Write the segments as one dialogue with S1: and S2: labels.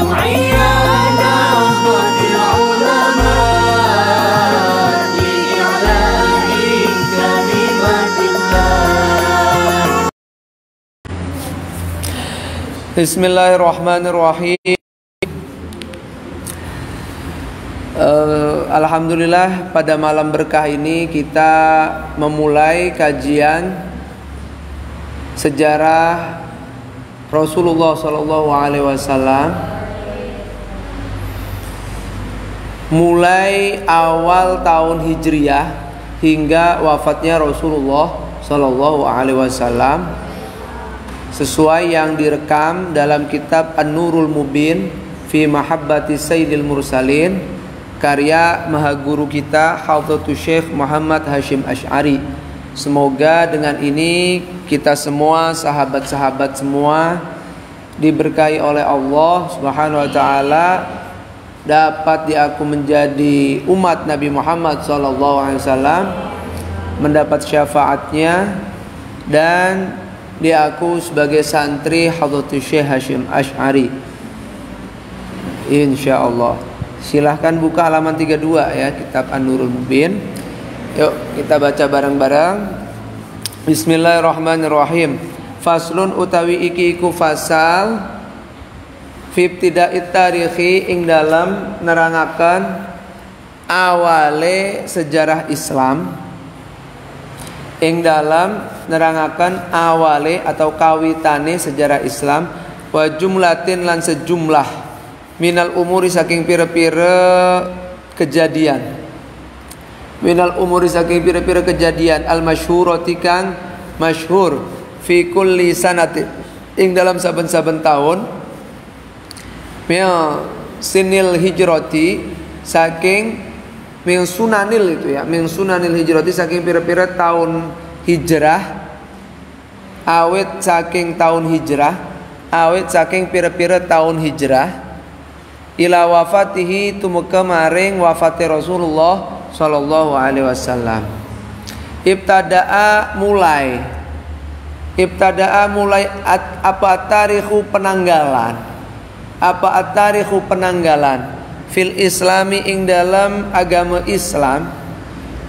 S1: Bismillahirrahmanirrahim. Alhamdulillah, pada malam berkah ini kita memulai kajian sejarah Rasulullah SAW mulai awal tahun Hijriyah hingga wafatnya Rasulullah SAW, sesuai yang direkam dalam kitab An-Nurul Mubin fi Mahabbati Sayyidil Mursalin, karya maha guru kita Hadratus Syekh Muhammad Hashim Asy'ari. Semoga dengan ini kita semua, sahabat-sahabat semua, diberkahi oleh Allah Subhanahu wa taala, dapat diaku menjadi umat Nabi Muhammad SAW, mendapat syafaatnya, dan diaku sebagai santri Hadratus Syekh Hashim Asy'ari, insyaallah. Silahkan buka halaman 32 ya, kitab An-Nurul Mubin. Yuk kita baca bareng-bareng. Bismillahirrahmanirrahim. Faslun utawi iki iku fasal fi ibtida'it tarikhi, ing dalam nerangaken awale sejarah Islam, ing dalam nerangaken awale atau kawitane sejarah Islam, wa jumlatin lan sejumlah minal umuri saking pira-pira kejadian, minal umuri saking pira-pira kejadian al masyhurati kang masyhur fi kulli sanati, ing dalam saben-saben tahun, min sinil hijrati saking min sunanil itu ya, min sunanil hijrati saking pira-pira tahun hijrah, awet saking tahun hijrah, awet saking pira-pira tahun hijrah, ila wafatihi tumeka maring wafate Rasulullah sallallahu alaihi wasallam. Ibtada'a mulai apa tarikhu penanggalan, apa tarikhu penanggalan fil islami, ing dalam agama Islam,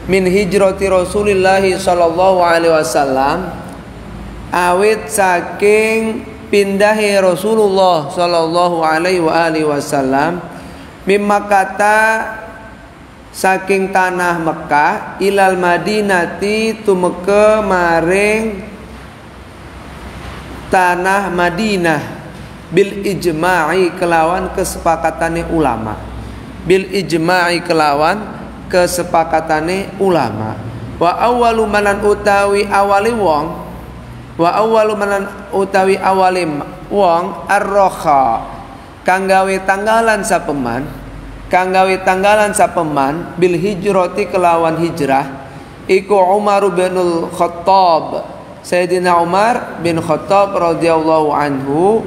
S1: min hijrati Rasulillah sallallahu alaihi wasallam, awit saking pindahi Rasulullah sallallahu alaihi wasallam, mimma kata saking tanah Mekah, ilal Madinati tumeka maring tanah Madinah, bil ijma'i kelawan kesepakatane ulama, bil ijma'i kelawan kesepakatane ulama. Wa awwalu manan utawi awali wong, wa awwalu manan utawi awali wong ar-raha kang gawe tanggalan sapeman, kang gawe tanggalan sapeman bil hijrati kelawan hijrah, iku Umar bin Khattab, Sayyidina Umar bin Khattab radhiyallahu anhu,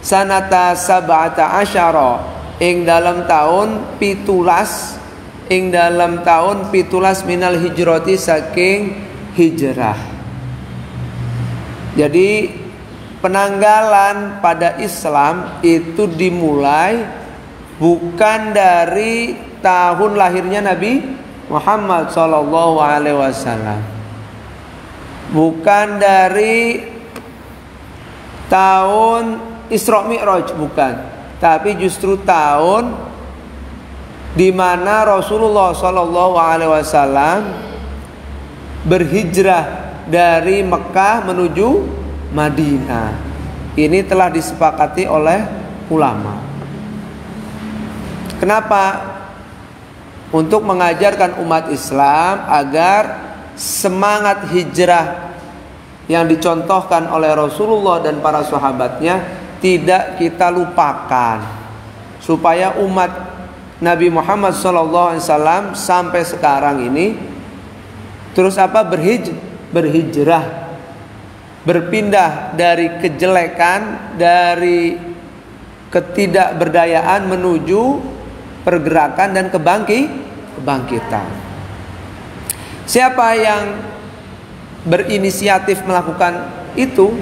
S1: sanata sab'ata asyara, ing dalam tahun pitulas, ing dalam tahun pitulas minal hijrati saking hijrah. Jadi penanggalan pada Islam itu dimulai bukan dari tahun lahirnya Nabi Muhammad sallallahu alaihi wasallam, bukan dari tahun Isra Mi'raj, bukan, tapi justru tahun di mana Rasulullah sallallahu alaihi wasallam berhijrah dari Mekah menuju Madinah. Ini telah disepakati oleh ulama. Kenapa? Untuk mengajarkan umat Islam agar semangat hijrah yang dicontohkan oleh Rasulullah dan para sahabatnya tidak kita lupakan, supaya umat Nabi Muhammad SAW sampai sekarang ini terus apa? Berhijrah, berpindah dari kejelekan, dari ketidakberdayaan menuju pergerakan dan kebangkitan. Siapa yang berinisiatif melakukan itu?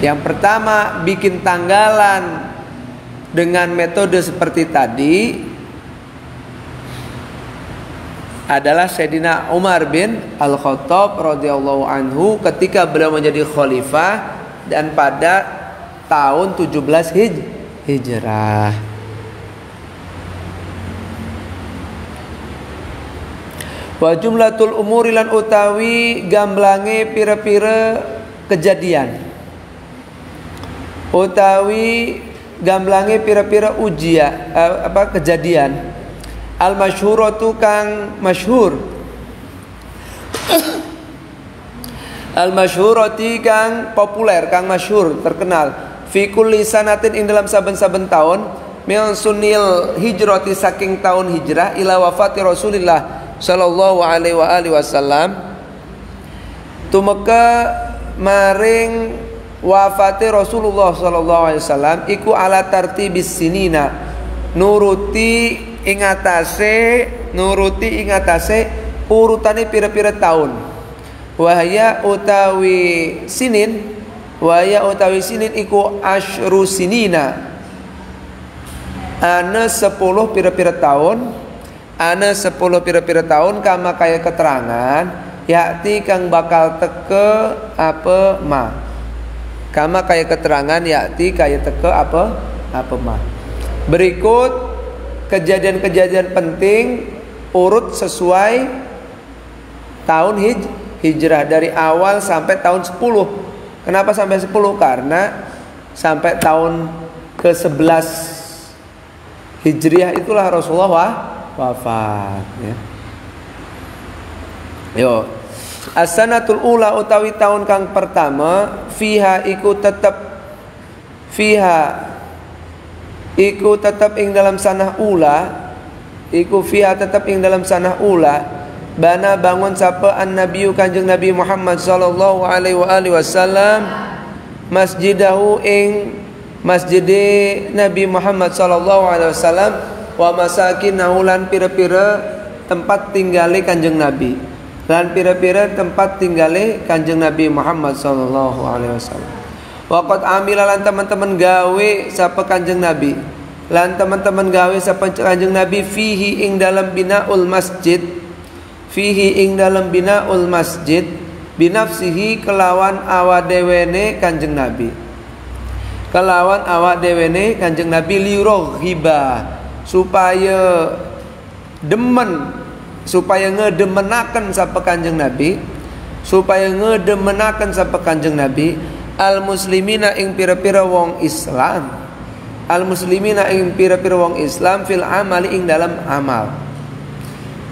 S1: Yang pertama bikin tanggalan dengan metode seperti tadi adalah Sayyidina Umar bin Al-Khattab radhiyallahu anhu ketika beliau menjadi khalifah dan pada tahun 17 Hijrah. Wa jumlatul umuri lan utawi gamblange pira-pira kejadian utawi gamblange pira-pira kejadian al masyhuratu kang masyhur al masyhurati kang populer kang masyhur terkenal fi kulli sanatin ing dalam saben-saben taun min sunnil hijrati saking tahun hijrah ila wafati Rasulillah sallallahu alaihi wasallam tumeka maring wafate Rasulullah sallallahu alaihi wasallam iku ala tartibis sinina nuruti ing atase urutane pira-pira taun wahya utawi sinin iku asyru sinina ana 10 pira-pira tahun kama kaya keterangan yakti kang bakal teke apa ma kama kaya keterangan yakti kaya teke apa ma. Berikut kejadian-kejadian penting urut sesuai tahun hijrah dari awal sampai tahun 10. Kenapa sampai 10? Karena sampai tahun ke-11 Hijriah itulah Rasulullah wafat ya. Yo. As-sanatul ula utawi tahun kang pertama fiha iku tetep ing dalam sanah ula bana bangun sapa an-nabiyyu kanjeng Nabi Muhammad sallallahu alaihi wasallam masjidahu ing masjid Nabi Muhammad sallallahu alaihi wasallam wa masakinahu lan pira-pira tempat tinggale kanjeng Nabi lan pira-pira tempat tinggale kanjeng Nabi Muhammad sallallahu alaihi wasallam. Waqad amila lan teman-teman gawe sapa kanjeng Nabi lan teman-teman gawe sapa kanjeng Nabi fihi ing dalam binaul masjid binafsihi kelawan awak dewene kanjeng Nabi lirohiba supaya ngedemenaken sapa kanjeng Nabi al muslimina ing pira-pira wong Islam fil amali ing dalam amal.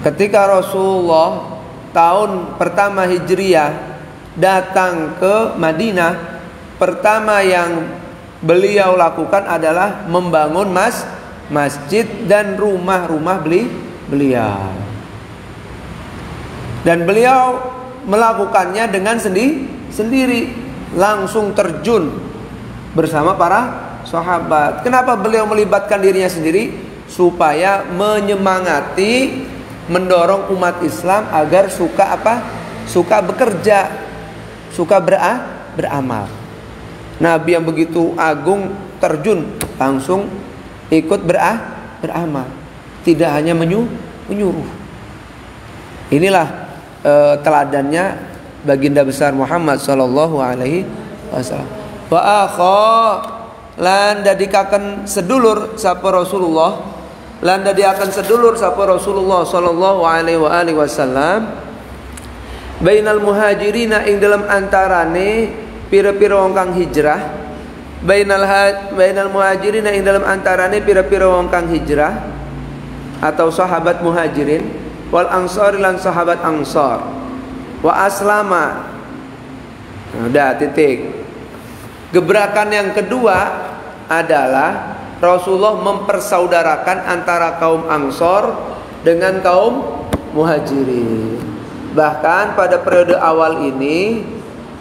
S1: Ketika Rasulullah tahun pertama Hijriah datang ke Madinah, pertama yang beliau lakukan adalah membangun masjid dan rumah-rumah beliau. Dan beliau melakukannya dengan sendiri, langsung terjun bersama para sahabat. Kenapa beliau melibatkan dirinya sendiri? Supaya menyemangati, mendorong umat Islam agar suka bekerja, suka beramal. Nabi yang begitu agung terjun langsung ikut beramal, tidak hanya menyuruh. Inilah teladannya baginda besar Muhammad sallallahu alaihi wasallam. Wa akha lan dadikaken sedulur sapa Rasulullah sallallahu alaihi wasallam bainal muhajirina ing dalam antarane pira-pira wong kang hijrah bainal muhajirina ing dalam antarane pira-pira wong kang hijrah atau sahabat muhajirin wal ansar lan sahabat ansar wa aslama. Udah titik. Gebrakan yang kedua adalah Rasulullah mempersaudarakan antara kaum ansar dengan kaum muhajirin. Bahkan pada periode awal ini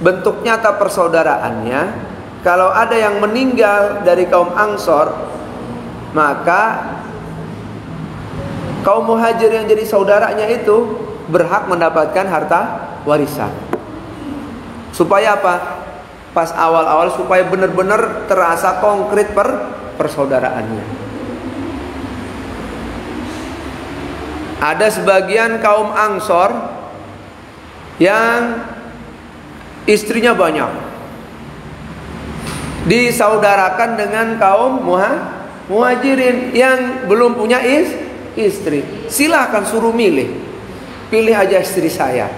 S1: bentuk nyata persaudaraannya, kalau ada yang meninggal dari kaum ansar, maka kaum muhajir yang jadi saudaranya itu berhak mendapatkan harta warisan. Supaya apa? Pas awal-awal supaya benar-benar terasa konkret persaudaraannya. Ada sebagian kaum Ansor yang istrinya banyak, disaudarakan dengan kaum Muhajirin yang belum punya istri. Silahkan suruh milih, pilih aja istri saya.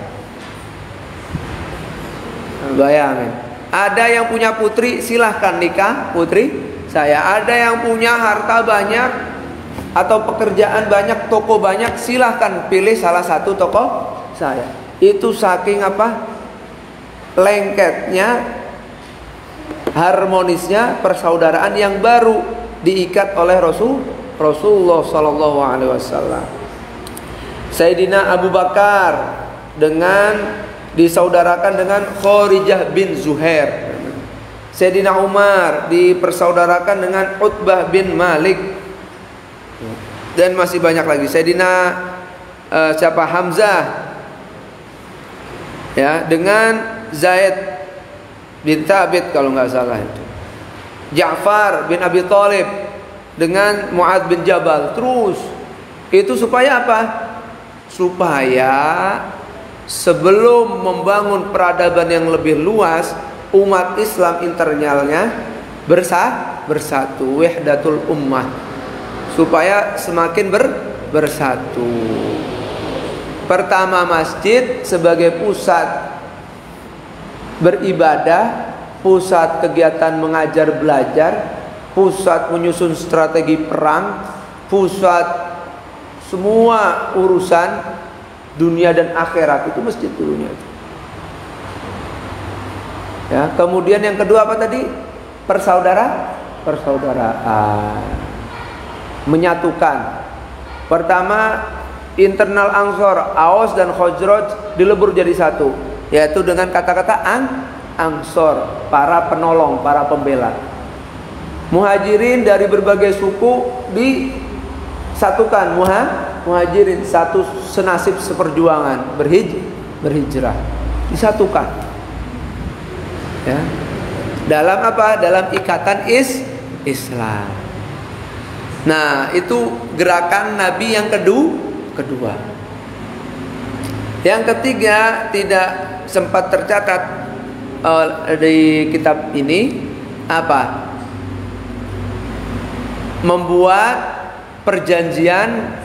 S1: Bayangin, ada yang punya putri, silahkan nikah putri saya. Ada yang punya harta banyak atau pekerjaan banyak, toko banyak, silahkan pilih salah satu toko saya. Itu saking apa? Lengketnya, harmonisnya persaudaraan yang baru diikat oleh Rasulullah Sallallahu Alaihi Wasallam. Sayyidina Abu Bakar disaudarakan dengan Kharijah bin Zuhair. Sayyidina Umar dipersaudarakan dengan Utbah bin Malik, dan masih banyak lagi. Sayyidina Hamzah ya dengan Zaid bin Thabit kalau nggak salah itu. Ja'far bin Abi Thalib dengan Mu'adz bin Jabal. Terus itu supaya apa? Supaya sebelum membangun peradaban yang lebih luas, umat Islam internalnya bersatu, wahdatul ummah, supaya semakin bersatu. Pertama, masjid sebagai pusat beribadah, pusat kegiatan mengajar belajar, pusat menyusun strategi perang, pusat semua urusan dunia dan akhirat, itu masjid dulunya. Ya, kemudian yang kedua apa tadi? Persaudaraan. Menyatukan. Pertama, internal Ansor, Aus dan Khazraj dilebur jadi satu, yaitu dengan kata-kata Ansor, para penolong, para pembela. Muhajirin dari berbagai suku disatukan, Muhajirin satu senasib seperjuangan, berhijrah, disatukan. Ya. Dalam apa? Dalam ikatan Islam. Nah, itu gerakan Nabi yang kedua. Yang ketiga tidak sempat tercatat di kitab ini, apa? Membuat perjanjian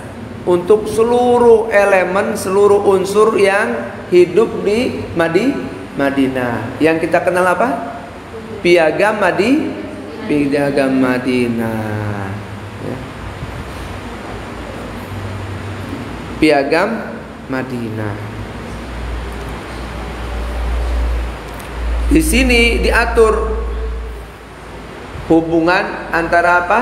S1: untuk seluruh elemen, seluruh unsur yang hidup di Madinah. Yang kita kenal apa? Piagam Madinah. Ya. Piagam Madinah. Di sini diatur hubungan antara apa?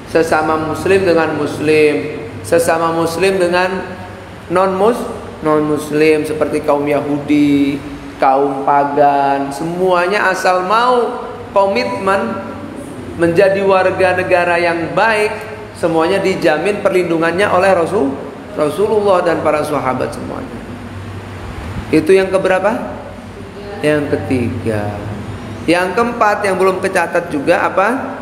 S1: Sesama muslim dengan muslim, sesama muslim dengan non-muslim, seperti kaum Yahudi, kaum pagan, semuanya asal mau komitmen menjadi warga negara yang baik, semuanya dijamin perlindungannya oleh Rasulullah dan para sahabat semuanya. Itu yang keberapa? Yang ketiga. Yang keempat yang belum kecatat juga apa?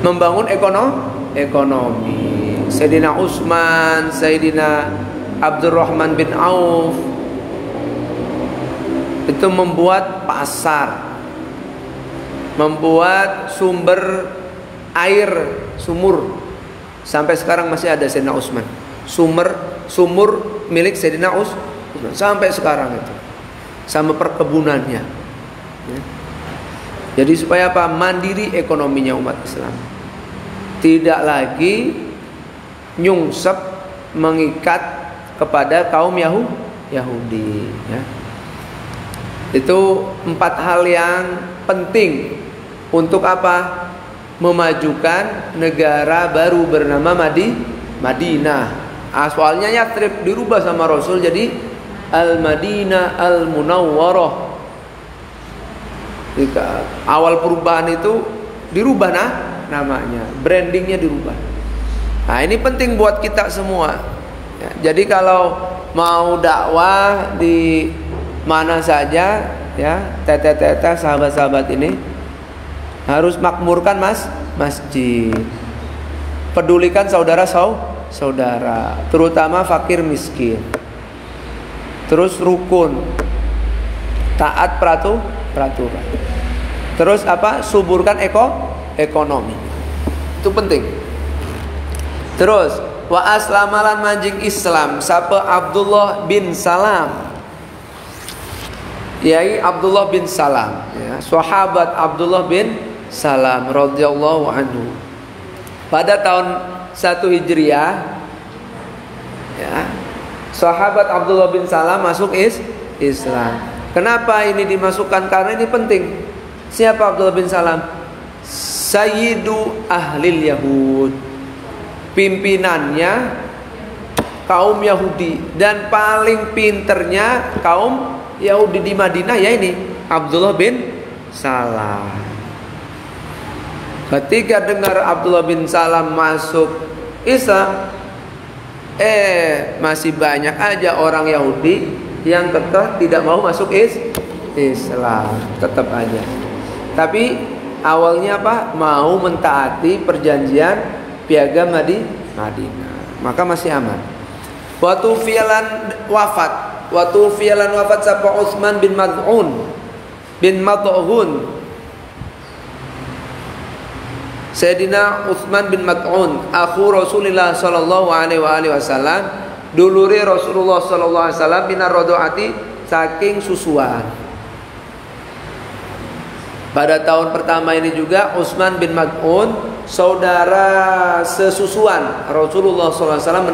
S1: Membangun ekonomi. Sayyidina Utsman, Sayyidina Abdurrahman bin Auf itu membuat pasar, membuat sumber air, sumur. Sampai sekarang masih ada Sayyidina Utsman. Sumur milik Sayyidina Utsman sampai sekarang itu. Sama perkebunannya. Ya. Jadi supaya apa? Mandiri ekonominya umat Islam. Tidak lagi nyungsep, mengikat kepada kaum Yahudi. Ya. Itu 4 hal yang penting untuk apa? Memajukan negara baru bernama Madinah. Aswalnya Yathrib dirubah sama Rasul jadi Al-Madinah Al-Munawwarah. Awal perubahan itu dirubah namanya, brandingnya dirubah. Nah, ini penting buat kita semua. Ya, jadi kalau mau dakwah di mana saja, ya, tete-tete sahabat-sahabat ini, Harus makmurkan masjid. Pedulikan saudara, terutama fakir miskin. Terus rukun, taat peraturan. Terus apa? Suburkan ekonomi. Itu penting. Terus wa aslamalan manjing Islam sapa Abdullah bin Salam. Yai Abdullah bin Salam, ya, sahabat Abdullah bin Salam radhiyallahu anhu. Pada tahun 1 Hijriah, ya, sahabat Abdullah bin Salam masuk Islam. Kenapa ini dimasukkan? Karena ini penting. Siapa Abdullah bin Salam? Sayyidu ahlil Yahud, pimpinannya kaum Yahudi dan paling pinternya kaum Yahudi di Madinah, ya ini Abdullah bin Salam. Ketika dengar Abdullah bin Salam masuk Islam, masih banyak aja orang Yahudi yang tetap tidak mau masuk Islam, tetap aja. Tapi awalnya apa? Mau mentaati perjanjian piagam Madinah, maka masih aman. Waktu fialan wafat sapa Utsman bin Mad'un Sayyidina Utsman bin Mad'un, akhu Rasulullah sallallahu alaihi wasallam, dulure Rasulullah sallallahu alaihi wasallam, binar rodoati, saking susuan. Pada tahun pertama ini juga Utsman bin Mad'un, saudara sesusuan Rasulullah sallallahu alaihi wasallam,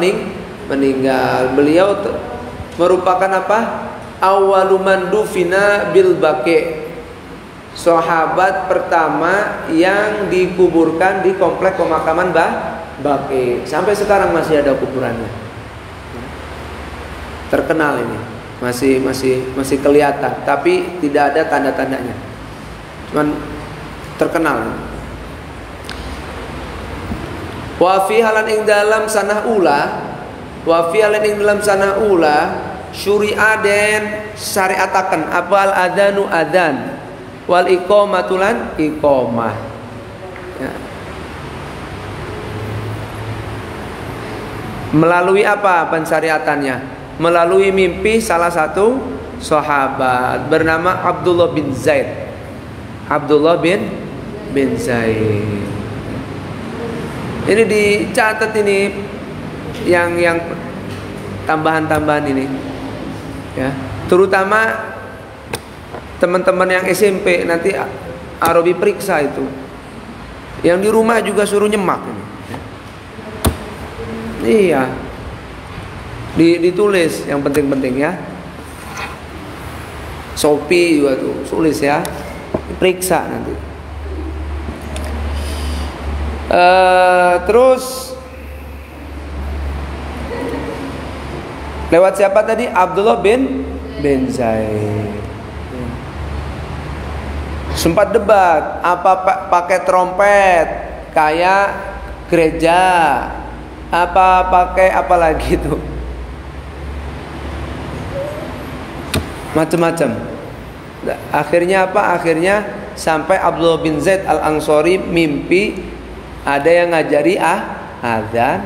S1: meninggal. Beliau merupakan apa? Awaluman dufina bil Baqi', sahabat pertama yang dikuburkan di komplek pemakaman Baqi'. Sampai sekarang masih ada kuburannya. Terkenal ini. Masih kelihatan, tapi tidak ada tanda-tandanya. Cuman terkenal. Wa fi halan ing dalam sanah ula syuri'a den syariataken apa al adzanu adzan wal iqamatulan iqamah, ya. Melalui apa pensyariatannya? Melalui mimpi salah satu sahabat bernama Abdullah bin Zaid. Ini dicatat ini yang tambahan-tambahan ini, ya, terutama teman-teman yang SMP nanti Arabi periksa itu, yang di rumah juga suruh nyemak ini. Iya, ditulis yang penting-penting, ya. Shopee juga tuh tulis, ya, periksa nanti. Terus lewat siapa tadi? Abdullah bin Zaid. Sempat debat, apa pakai trompet kayak gereja, apa pakai apa lagi tuh, macam-macam. Akhirnya apa? Akhirnya sampai Abdullah bin Zaid al-Ansori mimpi ada yang ngajari azan,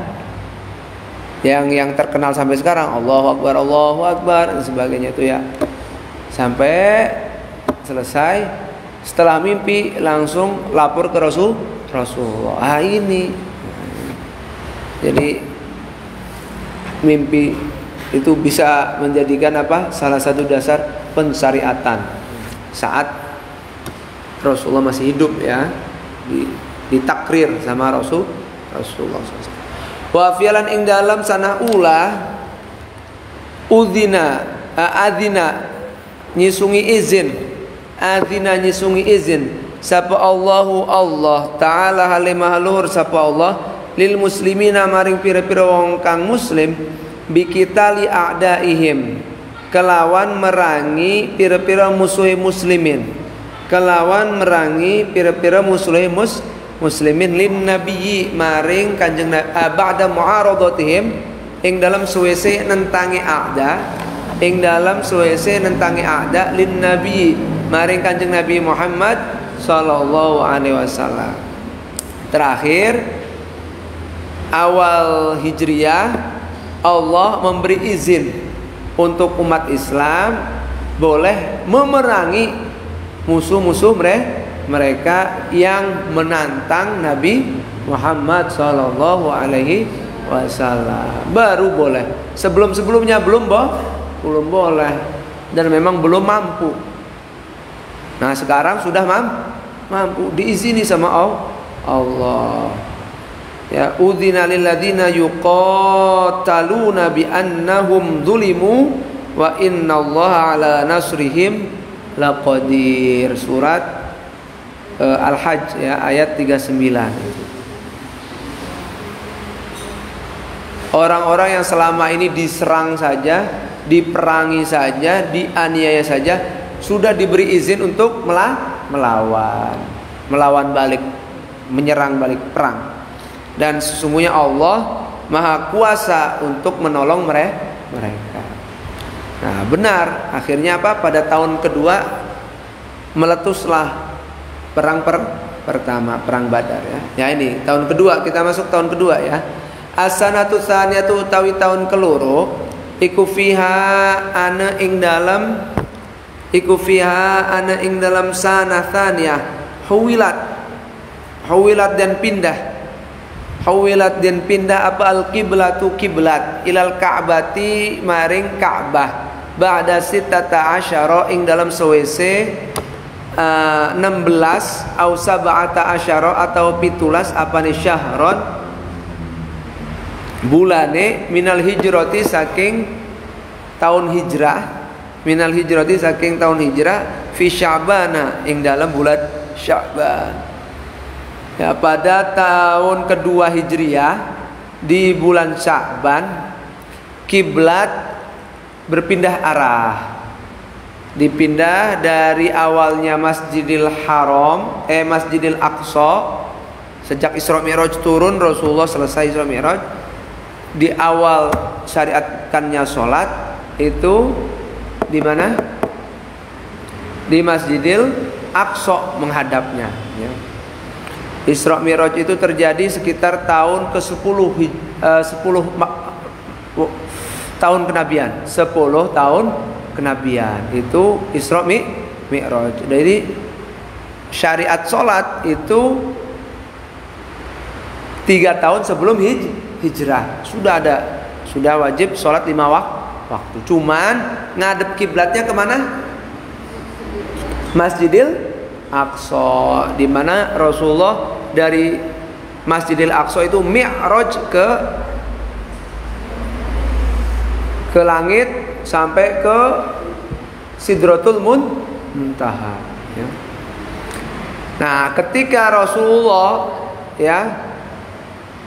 S1: yang terkenal sampai sekarang, Allahu Akbar dan sebagainya itu, ya. Sampai selesai, setelah mimpi langsung lapor ke Rasulullah. Ini jadi mimpi itu bisa menjadikan apa? Salah satu dasar pensyariatan saat Rasulullah masih hidup, ya, ditakrir sama Rasulullah SAW. Wa fi'lan ing dalam sana ula adzina nyisungi izin sapa Allah taala halimahlur sapa Allah lil muslimina maring pira-pira wong kang muslim bikitali a'daihim kelawan merangi pira-pira musuhe muslimin, kelawan merangi pira-pira musuhe muslimin lin nabiyyi maring kanjeng ba'da mu'aradatihim ing dalam suwese nentangi a'da, lin nabiyyi maring kanjeng Nabi Muhammad Sallallahu Alaihi Wasallam. Terakhir, awal Hijriah, Allah memberi izin untuk umat Islam boleh memerangi musuh-musuh mereka yang menantang Nabi Muhammad Sallallahu Alaihi Wasallam. Baru boleh. Sebelum-sebelumnya belum boleh, dan memang belum mampu. Nah, sekarang sudah mampu, diizini sama Allah. Ya, udzina lil ladzina yuqataluna bi annahum zulimu wa innallaha ala nasrihim laqadir. Surat Al-Hajj ya, ayat 39. Orang-orang yang selama ini diserang saja, diperangi saja, dianiaya saja, sudah diberi izin untuk melawan balik, menyerang balik, perang. Dan sesungguhnya Allah Maha Kuasa untuk menolong mereka. Nah, benar, akhirnya apa? Pada tahun kedua meletuslah perang pertama, perang Badar ya. Ya, ini tahun kedua, kita masuk tahun kedua ya. As-sanatu tsaniyatu utawi tahun keloro iku fiha ana ing dalam sanah tsaniyah huwilat dan pindah apa al-qiblatu kiblat ilal ka'bati maring Ka'bah ba'da sittata asyara ing dalam sewese 16 au sab'ata asyara atau 17 apane syahron bulane minal hijrati saking tahun hijrah fi Sya'bana ing dalam bulan Sya'ban. Ya, pada tahun kedua Hijriah di bulan Sya'ban kiblat berpindah arah. Dipindah dari awalnya Masjidil Aqsa. Sejak Isra Mi'raj turun, Rasulullah selesai Isra Mi'raj, di awal syariatkannya sholat itu di mana? Di Masjidil Aqsa menghadapnya ya. Isra Mi'raj itu terjadi sekitar tahun ke-10 tahun kenabian. 10 tahun kenabian itu Isra Mi'raj. Jadi syariat sholat itu 3 tahun sebelum hijrah sudah wajib sholat 5 waktu. Cuman ngadep kiblatnya kemana? Masjidil Aqsa, di mana Rasulullah dari Masjidil Aqsa itu mi'raj ke langit sampai ke Sidratul Muntaha ya. Nah, ketika Rasulullah ya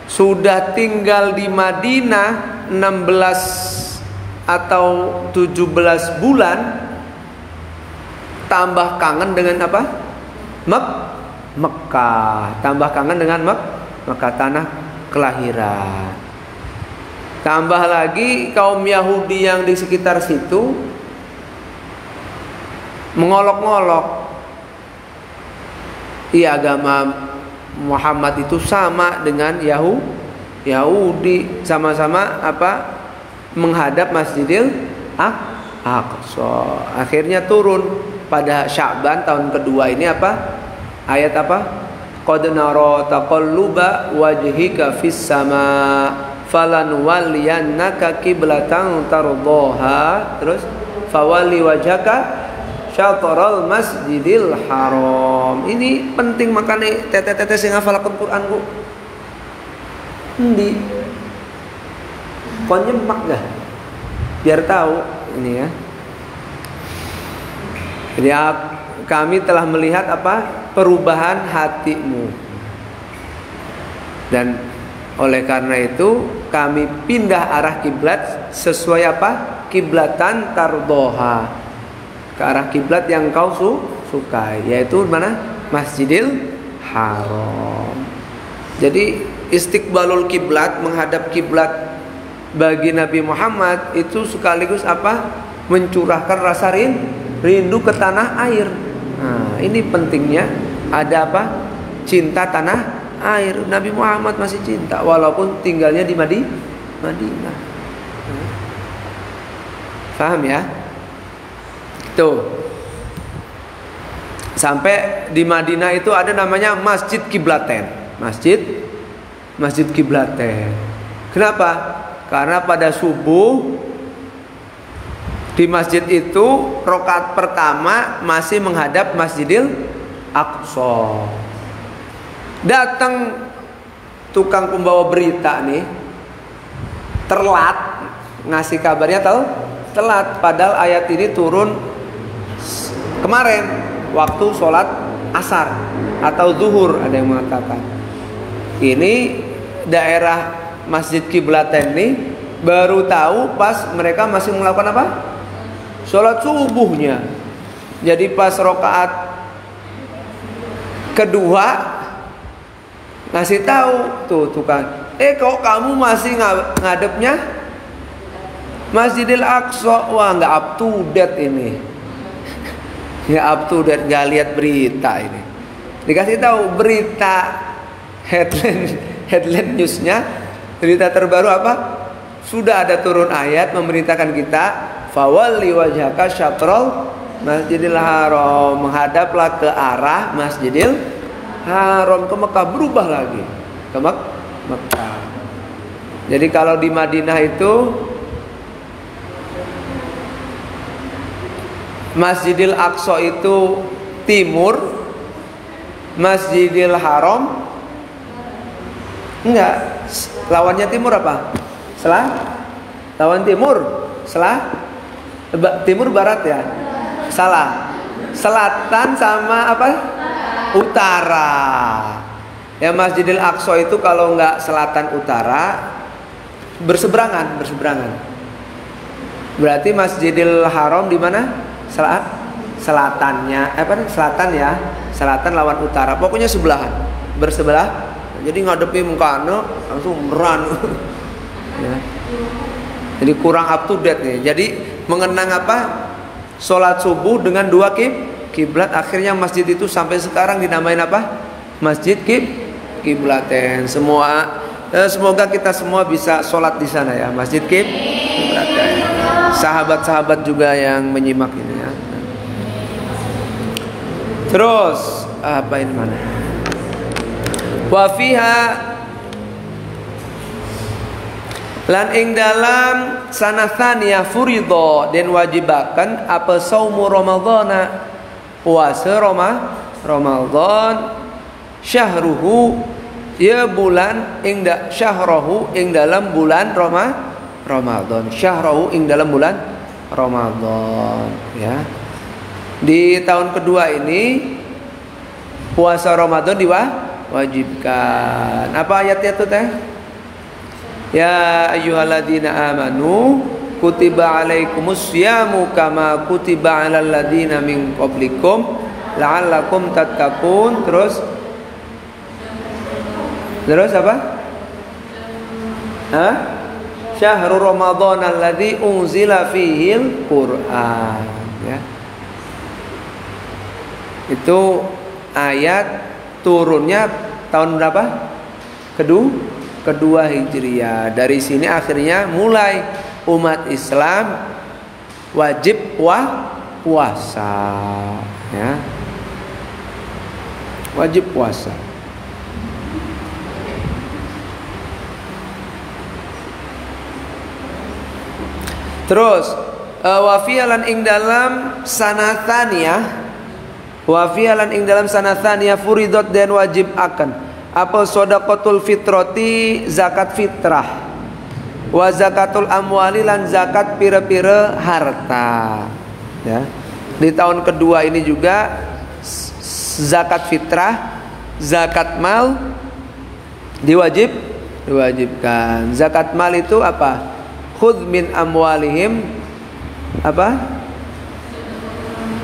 S1: sudah tinggal di Madinah 16 atau 17 bulan, tambah kangen dengan apa? Mekah. Tambah kangen dengan Mekah, tanah kelahiran. Tambah lagi kaum Yahudi yang di sekitar situ mengolok-ngolok, iya, agama Muhammad itu sama dengan Yahudi, sama-sama apa? Menghadap Masjidil Aqsa. Akhirnya turun pada Sya'ban tahun kedua ini apa? Ayat apa? Qad nara taqalluba wajhika fis sama falanwalliyannaka qiblatan tardaha. Terus fawalli wajhaka syatral masjidil haram. Ini penting, makanya tete-tete sing hafalkeun Quran ku. Endi? Kon nyemak gak? Biar tahu ini ya. Jadi kami telah melihat apa? Perubahan hatimu. Dan oleh karena itu kami pindah arah kiblat sesuai apa? Kiblatan tardoha, ke arah kiblat yang kau sukai, yaitu mana? Masjidil Haram. Jadi istiqbalul kiblat, menghadap kiblat bagi Nabi Muhammad itu sekaligus apa? Mencurahkan rasa rindu ke tanah air. Nah, ini pentingnya Ada apa? Cinta tanah air. Nabi Muhammad masih cinta walaupun tinggalnya di Madinah. Paham ya? Tuh. Sampai di Madinah itu ada namanya Masjid Kiblaten. Masjid Kiblaten. Kenapa? Karena pada subuh di masjid itu rakaat pertama masih menghadap Masjidil Aqsa. Datang tukang pembawa berita nih, telat ngasih kabarnya, tahu? Telat, padahal ayat ini turun kemarin waktu sholat asar atau zuhur, ada yang mengatakan. Ini daerah Masjid Kiblaten nih baru tahu pas mereka masih melakukan apa? Sholat subuhnya. Jadi pas rakaat kedua ngasih tahu tuh tukang, kok kamu masih ngadepnya Masjidil Aqsa? Wah, nggak up to date ini. Nggak up to date, nggak lihat berita ini. Dikasih tahu berita headline newsnya, berita terbaru apa? Sudah ada turun ayat memerintahkan kita, fawalli wajhaka syatrul Masjidil Haram, menghadaplah ke arah Masjidil Haram, ke Mekah. Berubah lagi ke Mekah. Jadi kalau di Madinah itu Masjidil Aqsa itu timur, Masjidil Haram enggak, lawannya timur apa? Lawan timur, timur barat ya? Salah. Selatan sama apa? Utara. Ya, Masjidil Aqsa itu kalau enggak selatan utara berseberangan. Berarti Masjidil Haram di mana? Selatannya, selatan ya, selatan lawan utara, pokoknya sebelahan, bersebelah. Jadi ngadepi mukanya langsung meran. Ya. Jadi kurang up to date nih. Jadi mengenang apa? Sholat subuh dengan dua kiblat. Akhirnya masjid itu sampai sekarang dinamain apa? Masjid Kiblaten. Semoga kita semua bisa sholat di sana ya, Masjid Kiblaten. Sahabat-sahabat juga yang menyimak ini ya. Terus apa ini mana? Wa fiha, lan ing dalam sanathaniyah furido den wajibakan apa saumu ramadhana, puasa Ramadan, syahruhu ya bulan ing syahruhu ing dalam bulan Ramadan, syahruhu ing dalam bulan Ramadan ya. Di tahun kedua ini puasa Ramadan diwajibkan. Apa ayatnya tuh teh? Ya ayyuhalladzina amanu kutiba alaikumus syamu kama kutiba alal ladzina min qablikum la'allakum tattaqun. Terus apa? Syahrul Ramadan alladzi unzila fihil Qur'an ya. Itu ayat turunnya tahun berapa? Kedua Hijriah. Dari sini akhirnya mulai umat Islam wajib puasa ya. Wajib puasa. Terus wafialan ing dalam sanathaniyah, wafialan ing dalam sanathaniyah furidot dan wajib akan apa shadaqatul fitrati, zakat fitrah, wa zakatul amwali lan zakat pira-pira harta ya. Di tahun kedua ini juga zakat fitrah, zakat mal diwajibkan. Zakat mal itu apa? Khudh min amwalihim apa?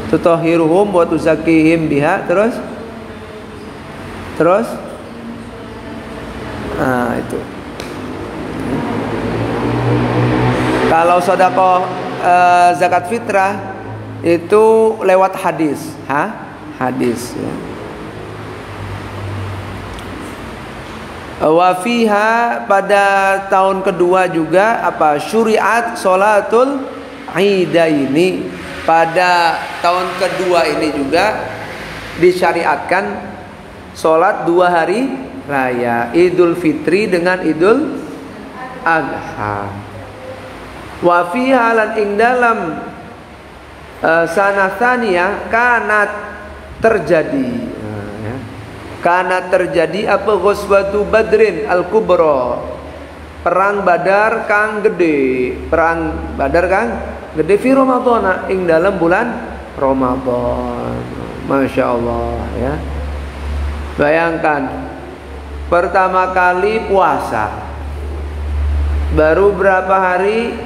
S1: Tutahhiruhum wa tuzakkihim biha. Terus itu. Kalau sedekah zakat fitrah itu lewat hadis, hadis ya. Wa fiha, pada tahun kedua juga apa? Syuriat sholatul idaini. Pada tahun kedua ini juga disyariatkan sholat 2 hari raya, Idul Fitri dengan Idul Adha. Wa fiha, lan ing dalam sanatsaniyah kanat terjadi, karena terjadi apa? Ghazwatu Badrin al-Kubra, perang Badar kang gede. Perang Badar kang gede fi Ramadhan, ing dalam bulan Ramadan. Masya Allah ya. Bayangkan, pertama kali puasa, baru berapa hari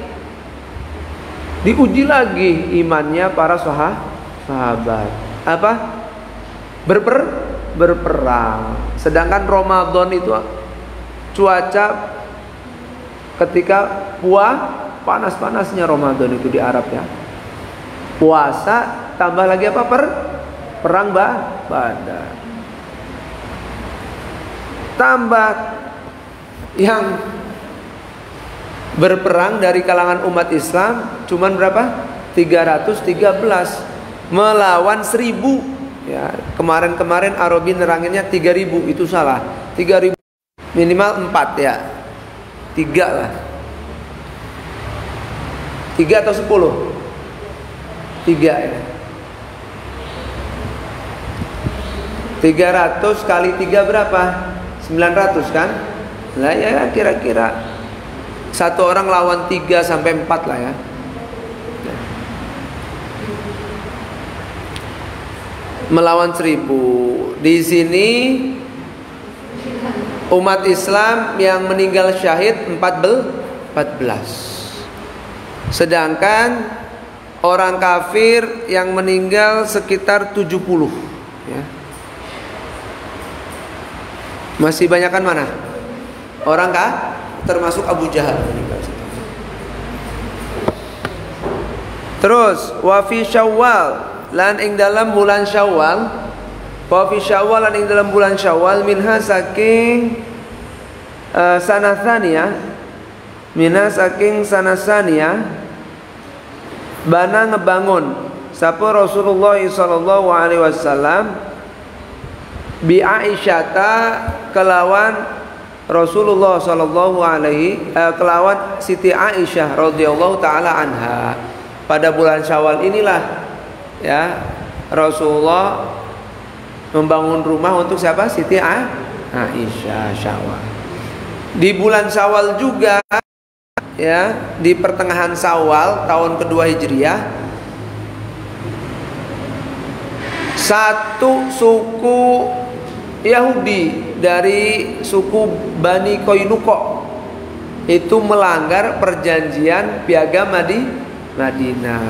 S1: diuji lagi imannya para sahabat. Apa? Berperang. Sedangkan Ramadan itu cuaca ketika panas-panasnya Ramadan itu di Arab ya. Puasa tambah lagi apa? Perang Badar. Tambah yang berperang dari kalangan umat Islam cuman berapa? 313 melawan 1000 ya. Kemarin Arabi neranginnya 3000, itu salah. 3000 minimal 4 ya. 3 lah. 3 atau 10? 3 ya. 300 kali 3 berapa? 900 kan? Lah ya kira-kira satu orang lawan 3 sampai 4 lah ya. Melawan 1000. Di sini umat Islam yang meninggal syahid 14. Sedangkan orang kafir yang meninggal sekitar 70 ya. Masih banyakan mana? Orang kah? Termasuk Abu Jahal meninggal. Terus wa fi Syawal, lan ing dalam bulan Syawal, wa fi Syawal, lan ing dalam bulan Syawal, minha saking sanatsaniyah, minha saking sanatsaniyah, bana ngebangun sapa Rasulullah sallallahu alaihi wasallam bi Aisyata, kelawan Rasulullah sallallahu alaihi kelawan Siti Aisyah radhiyallahu taala anha. Pada bulan Syawal inilah ya Rasulullah membangun rumah untuk siapa? Siti Aisyah. Syawal. Di bulan Syawal juga ya, di pertengahan Syawal tahun kedua Hijriah, satu suku Yahudi dari suku Bani Qainuqa itu melanggar perjanjian piagam Madinah.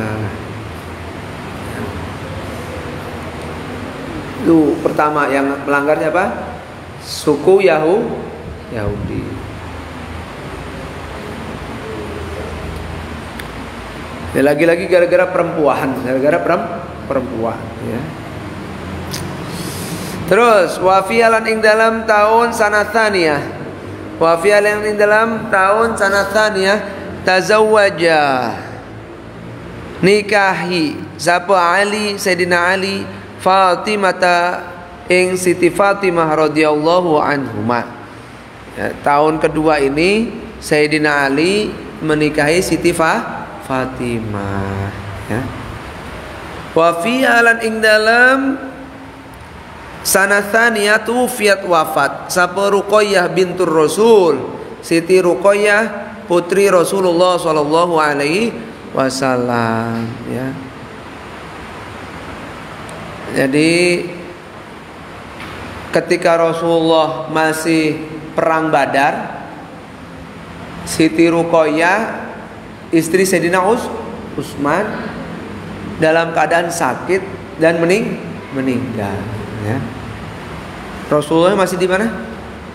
S1: Itu pertama yang melanggar siapa? Suku Yahudi. Ya, lagi-lagi gara-gara perempuan, ya. Terus wa fi lan ing dalam tahun sanatsaniyah, wa fi lan ing dalam tahun sanatsaniyah tazawwaja, nikahi sapa Ali, Sayyidina Ali, Fatimata ing Siti Fatimah radhiyallahu anhuma. Ya, tahun kedua ini Sayyidina Ali menikahi Siti Fatimah ya. Wa fi lan ing dalam sanatsaniyah tufiat wafat sapa Ruqayyah bintur Rasul, Siti Ruqayyah putri Rasulullah sallallahu alaihi wasallam ya. Jadi ketika Rasulullah masih perang Badar, Siti Ruqayyah istri Sayyidina Utsman dalam keadaan sakit dan meninggal ya. Rasulullah masih di mana?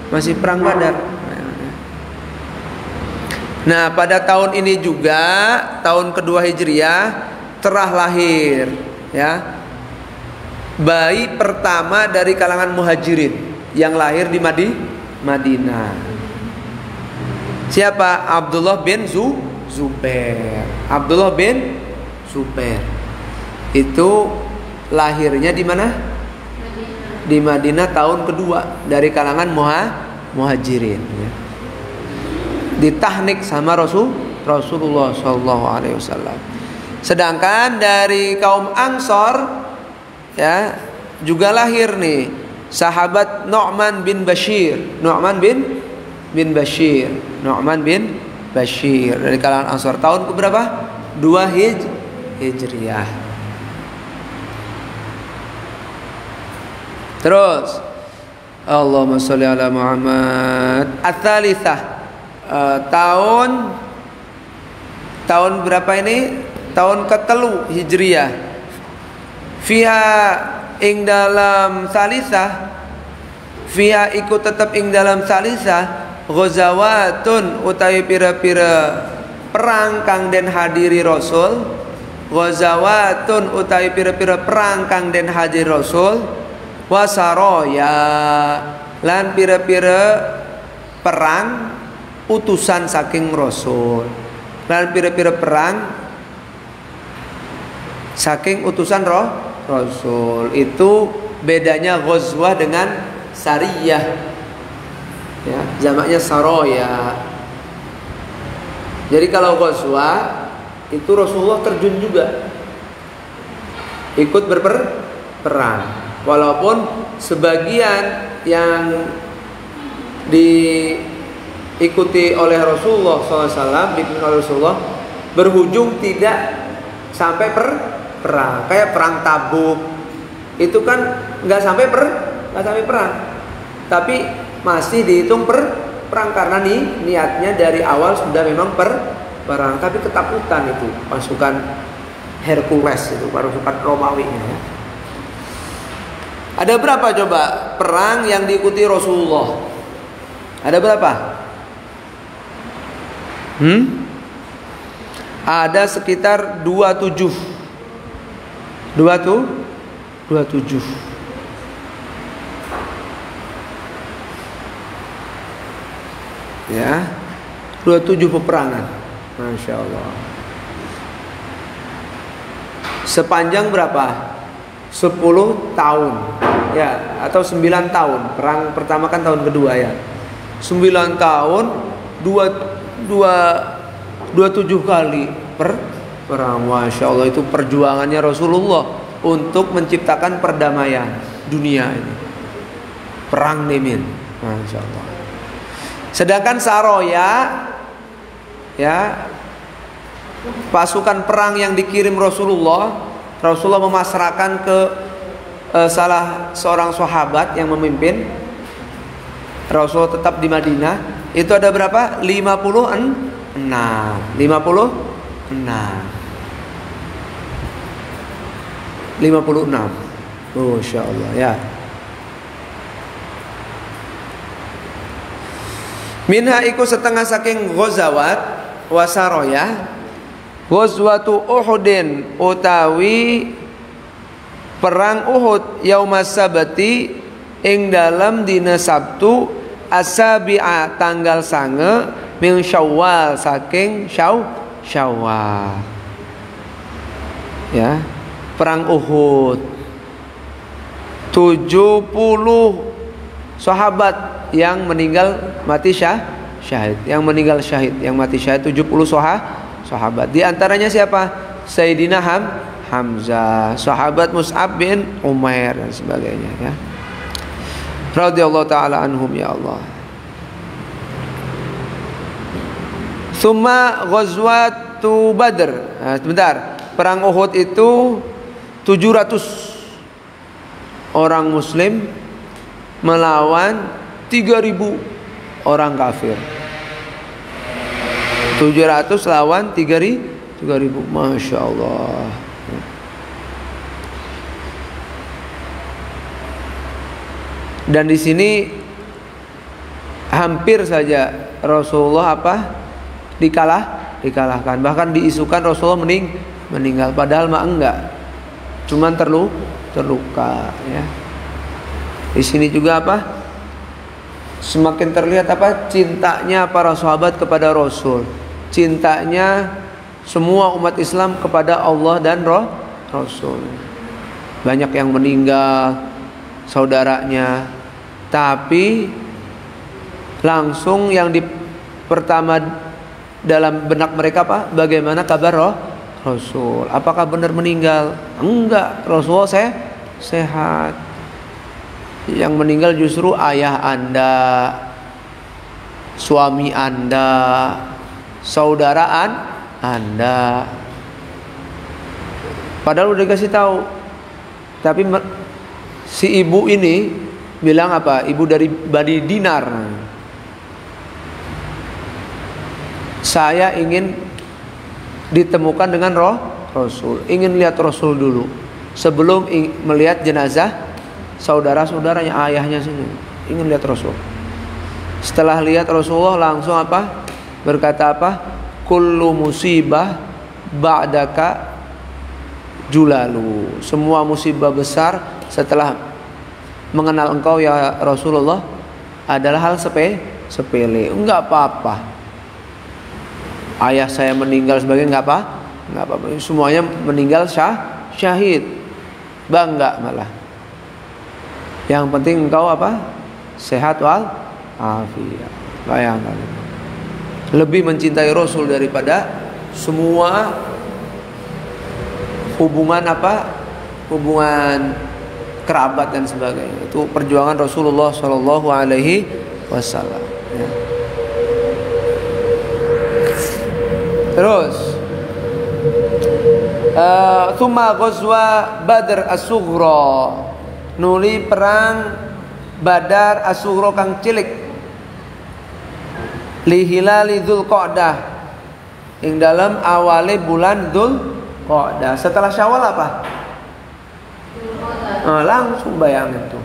S1: Masih perang Badar. Nah, pada tahun ini juga, tahun kedua Hijriah, telah lahir ya bayi pertama dari kalangan muhajirin yang lahir di Madinah. Siapa? Abdullah bin Zubair. Abdullah bin Zubair itu lahirnya di mana? Di Madinah tahun kedua dari kalangan muhajirin. Ditahnik sama Rasulullah Shallallahu Alaihi Wasallam. Sedangkan dari kaum Ansor, ya, juga lahir nih sahabat Nu'man bin Bashir. Nu'man bin Bashir dari kalangan Ansor tahun keberapa? 2 Hijriah. Terus Allahumma sholli ala Muhammad. Ats-tsalitsah, tahun berapa ini? Tahun ke-3 Hijriah. Fiha ing dalam salisah, fiha ikut tetap ing dalam salisah ghazawatun utawi pira-pira perang kang den hadiri Rasul. Ghazawatun utawi pira-pira perang kang den hadiri Rasul. Wasaraya lan pira-pira perang utusan saking Rasul. Lan pira-pira perang saking utusan Rasul. Itu bedanya ghazwah dengan sariyah, ya, jamaknya saroya. Jadi kalau ghazwah itu Rasulullah terjun juga, ikut berperang. Walaupun sebagian yang diikuti oleh Rasulullah SAW, dipimpin oleh Rasulullah, berujung tidak sampai perang. Kayak perang Tabuk itu kan nggak sampai perang, tapi masih dihitung perang karena niatnya dari awal sudah memang perang, tapi ketakutan itu pasukan Hercules itu, pasukan Romawi. Ada berapa coba perang yang diikuti Rasulullah? Ada berapa? Ada sekitar 27. 27. Ya, 27 peperangan. Masya Allah. Sepanjang berapa? 10 tahun, ya, atau 9 tahun. Perang pertama kan tahun kedua, ya. 9 tahun, 27 kali perang. Masya Allah, itu perjuangannya Rasulullah untuk menciptakan perdamaian dunia ini. Perang Nimin, Masya Allah. Sedangkan Saroya, ya, pasukan perang yang dikirim Rasulullah memasrahkan ke salah seorang sahabat yang memimpin. Rasulullah tetap di Madinah. Itu ada berapa? 56. Masya Allah, ya. Minha iku setengah saking ghazawat wasaroya. Ghazwatu Uhudin utawi perang Uhud yaumas sabati ing dalam dina Sabtu asabi'a tanggal 9 min Syawal saking Syawal. Ya, perang Uhud. 70 sahabat yang meninggal mati syahid, yang meninggal syahid, yang mati syahid 70 sahabat. Di antaranya siapa? Sayyidina Hamzah, sahabat Mus'ab bin Umair dan sebagainya, ya. Radhiyallahu taala anhum, ya Allah. Summa ghazwatu Badr. Nah, sebentar. Perang Uhud itu 700 orang muslim melawan 3.000 orang kafir. 700 lawan 3.000. Masya Allah. Dan di sini hampir saja Rasulullah dikalahkan. Bahkan diisukan Rasulullah meninggal. Padahal mah enggak. Cuman terluka, ya. Di sini juga Semakin terlihat apa? Cintanya para sahabat kepada Rasul, cintanya semua umat Islam kepada Allah dan Rasul. Banyak yang meninggal saudaranya, tapi langsung yang pertama dalam benak mereka apa? Bagaimana kabar Rasul? Apakah benar meninggal? Enggak, Rasulullah sehat. Yang meninggal justru ayah Anda, suami Anda, saudaraan Anda. Padahal udah dikasih tahu, tapi si ibu ini bilang apa? Ibu dari Bani Dinar. Saya ingin ditemukan dengan Rasul, ingin lihat Rasul dulu sebelum melihat jenazah saudara-saudaranya, ayahnya sini. Ingin lihat Rasul. Setelah lihat Rasulullah langsung apa? Berkata apa? Kullu musibah ba'daka julalu. Semua musibah besar setelah mengenal engkau ya Rasulullah adalah hal sepele. Enggak apa-apa. Ayah saya meninggal sebagai enggak apa-apa. Semuanya meninggal syahid. Bangga malah. Yang penting engkau apa? Sehat wal afiat. Bayangkan. Lebih mencintai Rasul daripada semua hubungan apa? Hubungan kerabat dan sebagainya. Itu perjuangan Rasulullah Shallallahu Alaihi Wasallam. Ya. Terus, Tsumma ghazwa Badr as-Sughra. Nuli perang Badar as-Sughra kang cilik li hilali Dzulqa'dah ing dalam awale bulan Dzulqa'dah. Setelah Syawal apa? Langsung bayangin tuh.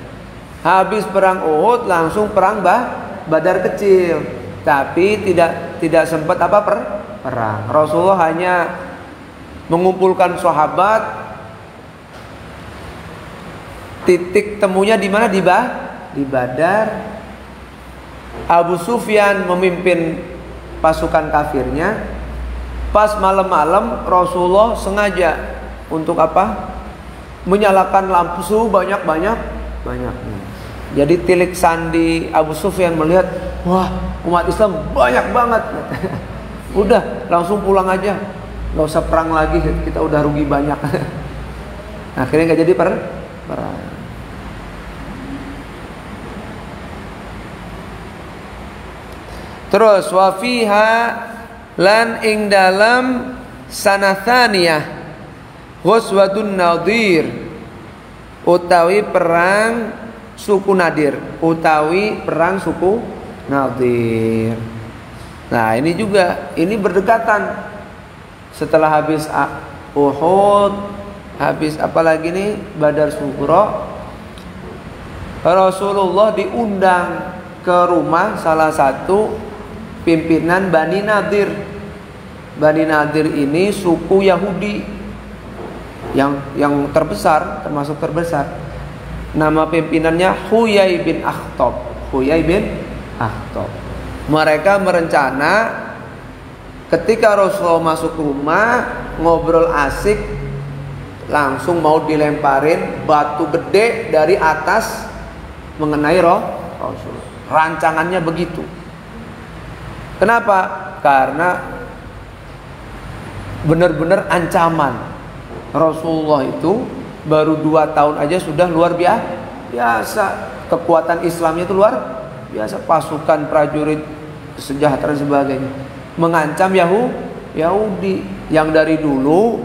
S1: Habis perang Uhud langsung perang Badar kecil. Tapi tidak sempat apa perang. Rasulullah hanya mengumpulkan sahabat. Titik temunya di mana? Di Badar. Abu Sufyan memimpin pasukan kafirnya. Pas malam-malam Rasulullah sengaja untuk apa? Menyalakan lampu suhu banyak-banyak. Jadi tilik sandi Abu Sufyan melihat, wah, umat Islam banyak banget. Udah, langsung pulang aja. Nggak usah perang lagi, kita udah rugi banyak. Akhirnya nggak jadi perang. Terus wa fiha lan ing dalam sanathaniyah ghazwatun Nadir utawi perang suku Nadir, utawi perang suku Nadir. Nah, ini juga ini berdekatan. Setelah habis Uhud, habis apalagi nih Badar Sughra, Rasulullah diundang ke rumah salah satu pimpinan Bani Nadir. Bani Nadir ini suku Yahudi yang terbesar, termasuk terbesar. Nama pimpinannya Huyai bin Akhtab. Mereka merencana ketika Rasulullah masuk rumah, ngobrol asik, langsung mau dilemparin batu gede dari atas mengenai Rasul. Rancangannya begitu. Kenapa? Karena benar-benar ancaman. Rasulullah itu baru 2 tahun aja sudah luar biasa. Kekuatan Islamnya itu luar biasa. Pasukan, prajurit, kesejahteraan sebagainya. Mengancam Yahudi yang dari dulu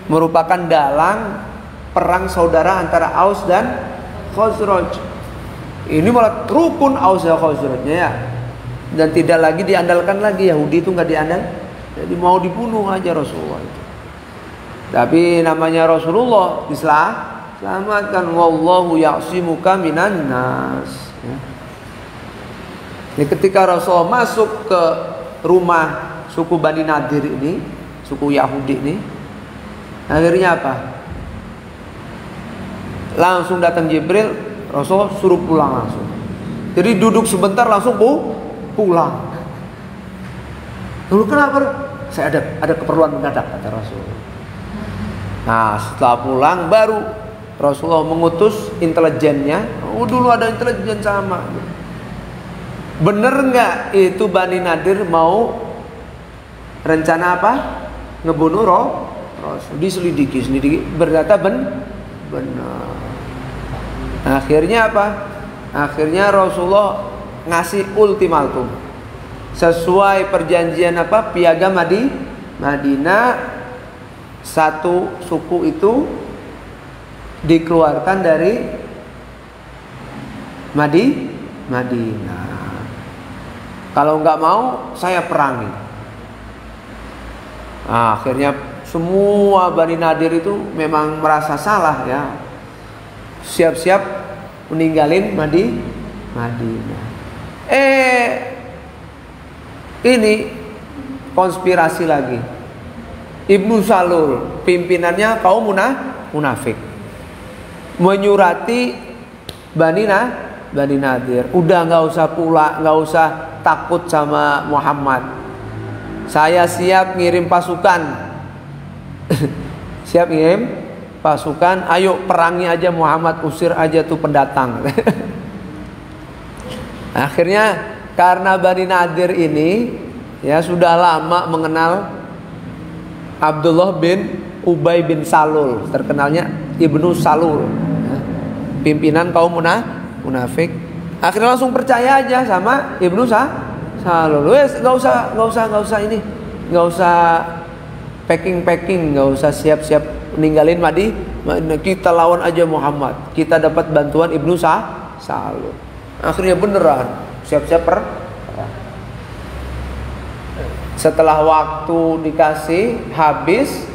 S1: merupakan dalang perang saudara antara Aus dan Khazraj. Ini malah rukun Aus dan Khazrajnya ya. Dan tidak lagi diandalkan lagi, Yahudi itu nggak diandal. Jadi mau dibunuh aja Rasulullah itu. Tapi namanya Rasulullah diselamatkan, wallahu ya'simuka minan nas. Ya. Jadi ketika Rasulullah masuk ke rumah suku Bani Nadir ini, suku Yahudi ini, akhirnya apa? Langsung datang Jibril, Rasulullah suruh pulang langsung. Jadi duduk sebentar langsung pulang. Lalu kenapa? Saya ada keperluan mendadak, kata Rasul. Nah, setelah pulang baru Rasulullah mengutus intelijennya. Oh, dulu ada intelijen sama. Bener nggak itu Bani Nadir mau rencana apa? Ngebunuh Rasul. Diselidiki, berdata benar. Akhirnya apa? Akhirnya Rasulullah ngasih ultimatum. Sesuai perjanjian apa? Piagam Madinah, satu suku itu dikeluarkan dari Madinah. Kalau nggak mau, saya perangi. Nah, akhirnya semua Bani Nadir itu memang merasa salah ya. Siap-siap meninggalin Madinah. Ini konspirasi lagi. Ibnu Salul, pimpinannya kaum munafik, menyurati Bani Nadir. Udah nggak usah pulang, nggak usah takut sama Muhammad. Saya siap ngirim pasukan. Siap ngirim pasukan. Ayo perangi aja Muhammad, usir aja tuh pendatang. Akhirnya karena Bani Nadir ini ya sudah lama mengenal Abdullah bin Ubay bin Salul, terkenalnya Ibnu Salul, ya, pimpinan kaum munafik. Akhirnya langsung percaya aja sama Ibnu Salul. Wes nggak usah ini, nggak usah packing, nggak usah siap-siap ninggalin Madinah. Kita lawan aja Muhammad. Kita dapat bantuan Ibnu Salul. Akhirnya beneran. Siap-siap perang. Setelah waktu dikasih habis,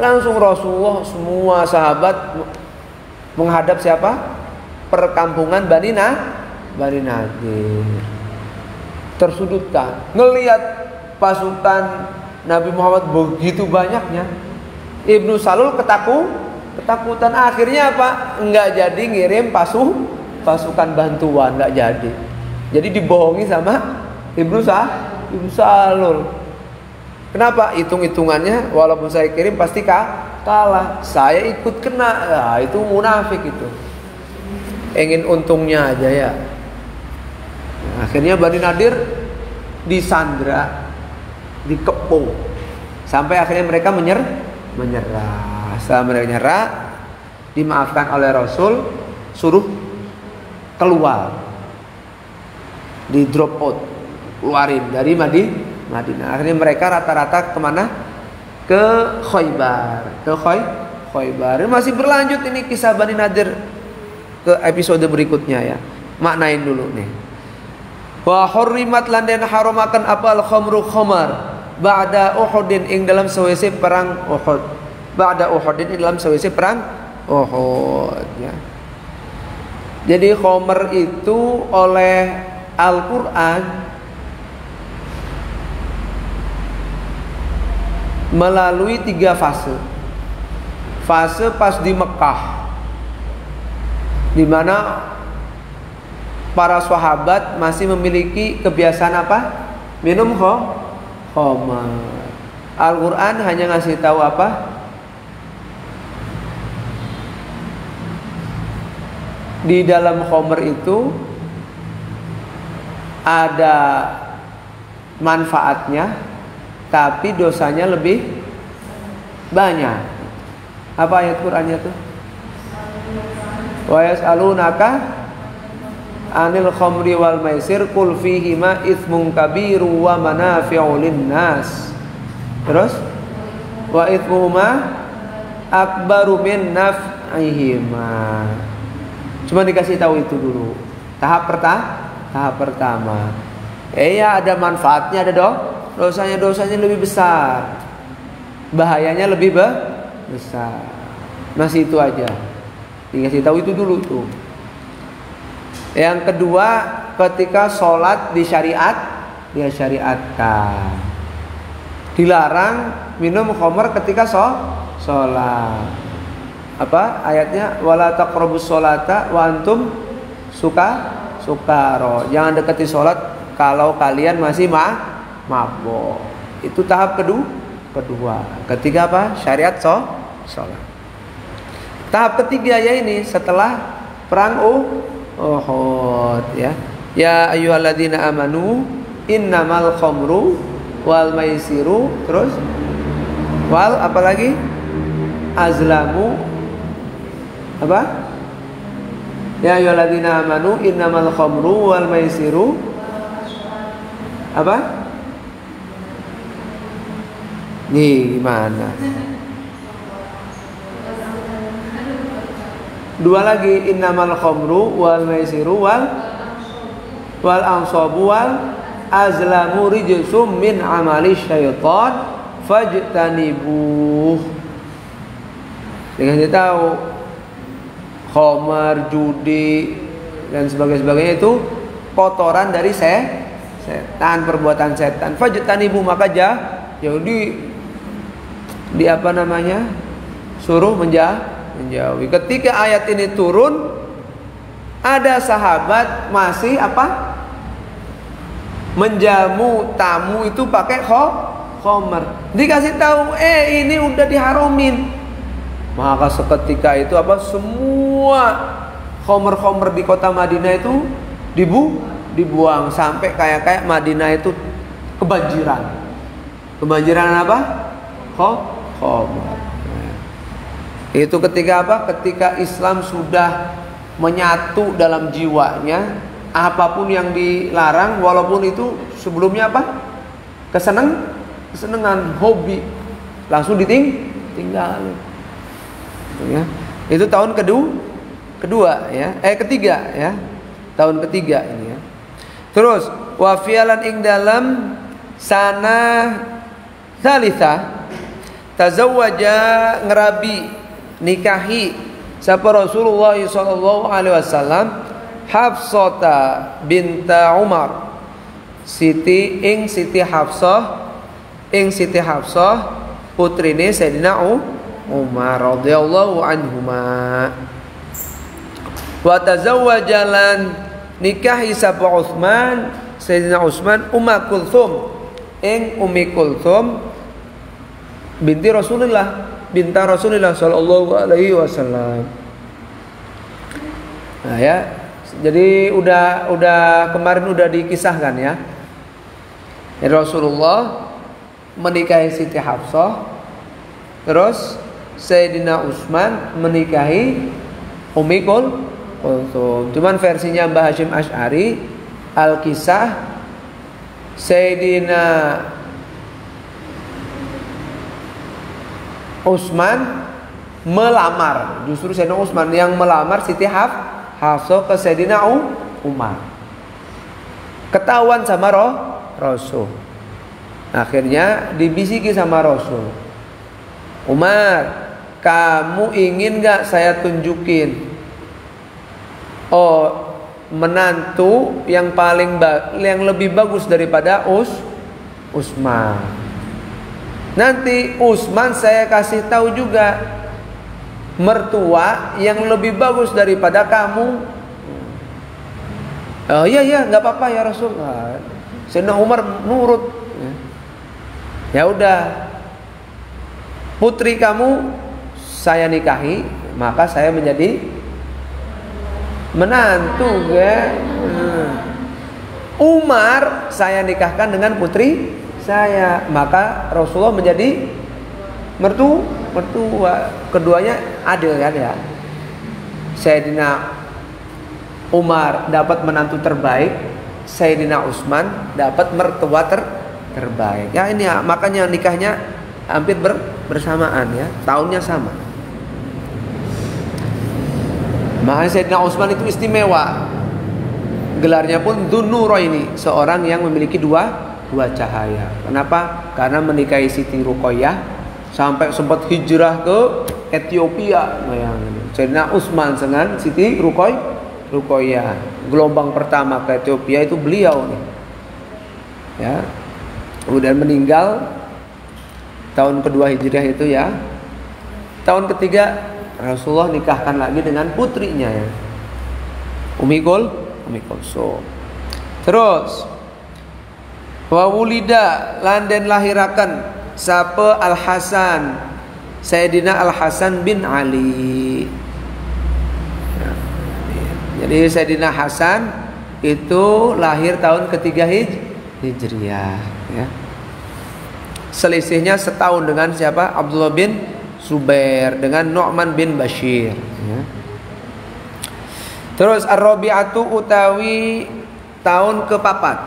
S1: langsung Rasulullah semua sahabat menghadap siapa? Perkampungan Bani Nadir. Tersudutkan, ngelihat pasukan Nabi Muhammad begitu banyaknya. Ibnu Salul ketakutan. Akhirnya apa? Enggak jadi ngirim pasukan bantuan, enggak jadi. Jadi dibohongi sama Ibnu Salul. Kenapa? Hitung-hitungannya walaupun saya kirim pasti kalah. Saya ikut kena. Nah, itu munafik itu. Ingin untungnya aja ya. Nah, akhirnya Bani Nadir disandra, dikepung. Sampai akhirnya mereka menyerah. Setelah mereka menyerah, dimaafkan oleh Rasul, suruh keluar. Di drop out, keluarin dari Madinah. Akhirnya mereka rata-rata kemana? Ke Khaybar. Masih berlanjut ini kisah Bani Nadir ke episode berikutnya ya. Maknain dulu nih. Wa hurrimat lan den haramakan apal khamru khamar ba'da Uhudin ing dalam sawise perang Uhud. Ba'da Uhudin ing dalam sawise perang Uhud ya. Jadi khamar itu oleh Al-Quran melalui 3 fase. Fase pas di Mekah, di mana para sahabat masih memiliki kebiasaan apa? Minum khamar. Al-Quran hanya ngasih tahu apa? Di dalam khamar itu ada manfaatnya, tapi dosanya lebih banyak. Apa ayat Qur'annya tuh? Wa yas'alunaka anil khamri wal maisir qul fihima itsmun kabiru wa manafi'u linnas. Terus wa itsmuhuma akbaru min naf'ihima. Cuma dikasih tahu itu dulu. Tahap pertama. Ya ada manfaatnya, ada dosanya lebih besar. Bahayanya lebih besar. Masih itu aja. Dikasih tahu itu dulu tuh. Yang kedua, ketika sholat disyariatkan. Dilarang minum khamar ketika sholat. Apa ayatnya? Wala taqrabus sholata wa antum sukaro. Jangan dekati sholat kalau kalian masih mabok. Itu tahap kedua. Ketiga apa? Syariat sholat. Tahap ketiga ya ini setelah perang Uhud ya. Ya ayyuhalladzina amanu innamal khamru wal maisiru, terus wal apalagi azlamu apa? Ya ayyuhalladzina amanu innamal khamru wal maisiru apa? Nih gimana? Dua lagi, innamal khamru wal maisiru wal ansabu wal azlamu rijsum min amali syaitan fajtanibuh. Dikasih tahu khamar, judi dan sebagainya itu kotoran dari setan, perbuatan setan. Fajtanibuh, maka jadi di apa namanya? Suruh menjauhi. Ketika ayat ini turun, ada sahabat masih apa? Menjamu tamu itu pakai khamar. Dikasih tahu, ini udah diharumin. Maka seketika itu apa? Semua khamar di kota Madinah itu dibuang sampai kayak Madinah itu kebanjiran. Kebanjiran apa? Khamar. Itu ketika apa? Ketika Islam sudah menyatu dalam jiwanya, apapun yang dilarang, walaupun itu sebelumnya apa? Kesenangan, hobi, langsung ditinggal. Ya. Itu tahun kedua ya. Ketiga ya. Tahun ketiga ini ya. Terus wa fi'lan ing dalam sana salisa tazawwaja ngerabi nikahi sapa Rasulullah sallallahu alaihi wasallam Hafsata binta Umar Siti Hafsah putrine Sayyidina Umar radhiyallahu anhuma. Wa tazawwajalan nikahi sapa Utsman Sayyidina Utsman Ummi Kulthum binti Rasulullah sallallahu alaihi wasallam. Nah ya, jadi udah kemarin udah dikisahkan ya. Rasulullah menikahi Siti Hafsah, terus Sayyidina Utsman menikahi Ummi Kulthum. Cuman versinya Mbah Hasyim Asy'ari Al-Kisah Sayyidina Utsman melamar, justru Sayyidina Utsman yang melamar Siti Hafsah ke Sayyidina Umar. Ketahuan sama Rasul. Akhirnya dibisiki sama Rasul. Umar, kamu ingin gak saya tunjukin menantu yang yang lebih bagus daripada Utsman? Nanti Utsman saya kasih tahu juga mertua yang lebih bagus daripada kamu. Oh iya nggak apa-apa ya Rasul. Sayyidina Umar nurut. Ya udah, putri kamu saya nikahi, maka saya menjadi menantu ya. Umar saya nikahkan dengan putri saya, maka Rasulullah menjadi mertua. Keduanya adil kan ya. Sayyidina Umar dapat menantu terbaik, Sayyidina Utsman dapat mertua terbaik. Ya ini ya, makanya nikahnya hampir bersamaan ya, tahunnya sama. Makanya Sayyidina Utsman itu istimewa. Gelarnya pun Dzun-Nuraini, seorang yang memiliki dua cahaya. Kenapa? Karena menikahi Siti Ruqayyah sampai sempat hijrah ke Ethiopia. Sayyidina Utsman dengan Siti Ruqayyah. Gelombang pertama ke Ethiopia itu beliau nih. Ya. Kemudian meninggal tahun kedua Hijriah itu ya. Tahun ketiga Rasulullah nikahkan lagi dengan putrinya ya, Ummi Ummi Kulsum. Terus wa wulida lan den lahiraken sapa Al Hasan, Sayyidina Al Hasan bin Ali. Jadi Sayyidina Hasan itu lahir tahun ketiga Hijriah ya. Selisihnya setahun dengan siapa? Abdullah bin Zubair dengan Nu'man bin Bashir ya. Terus Ar-Rabi'atu utawi tahun kepapat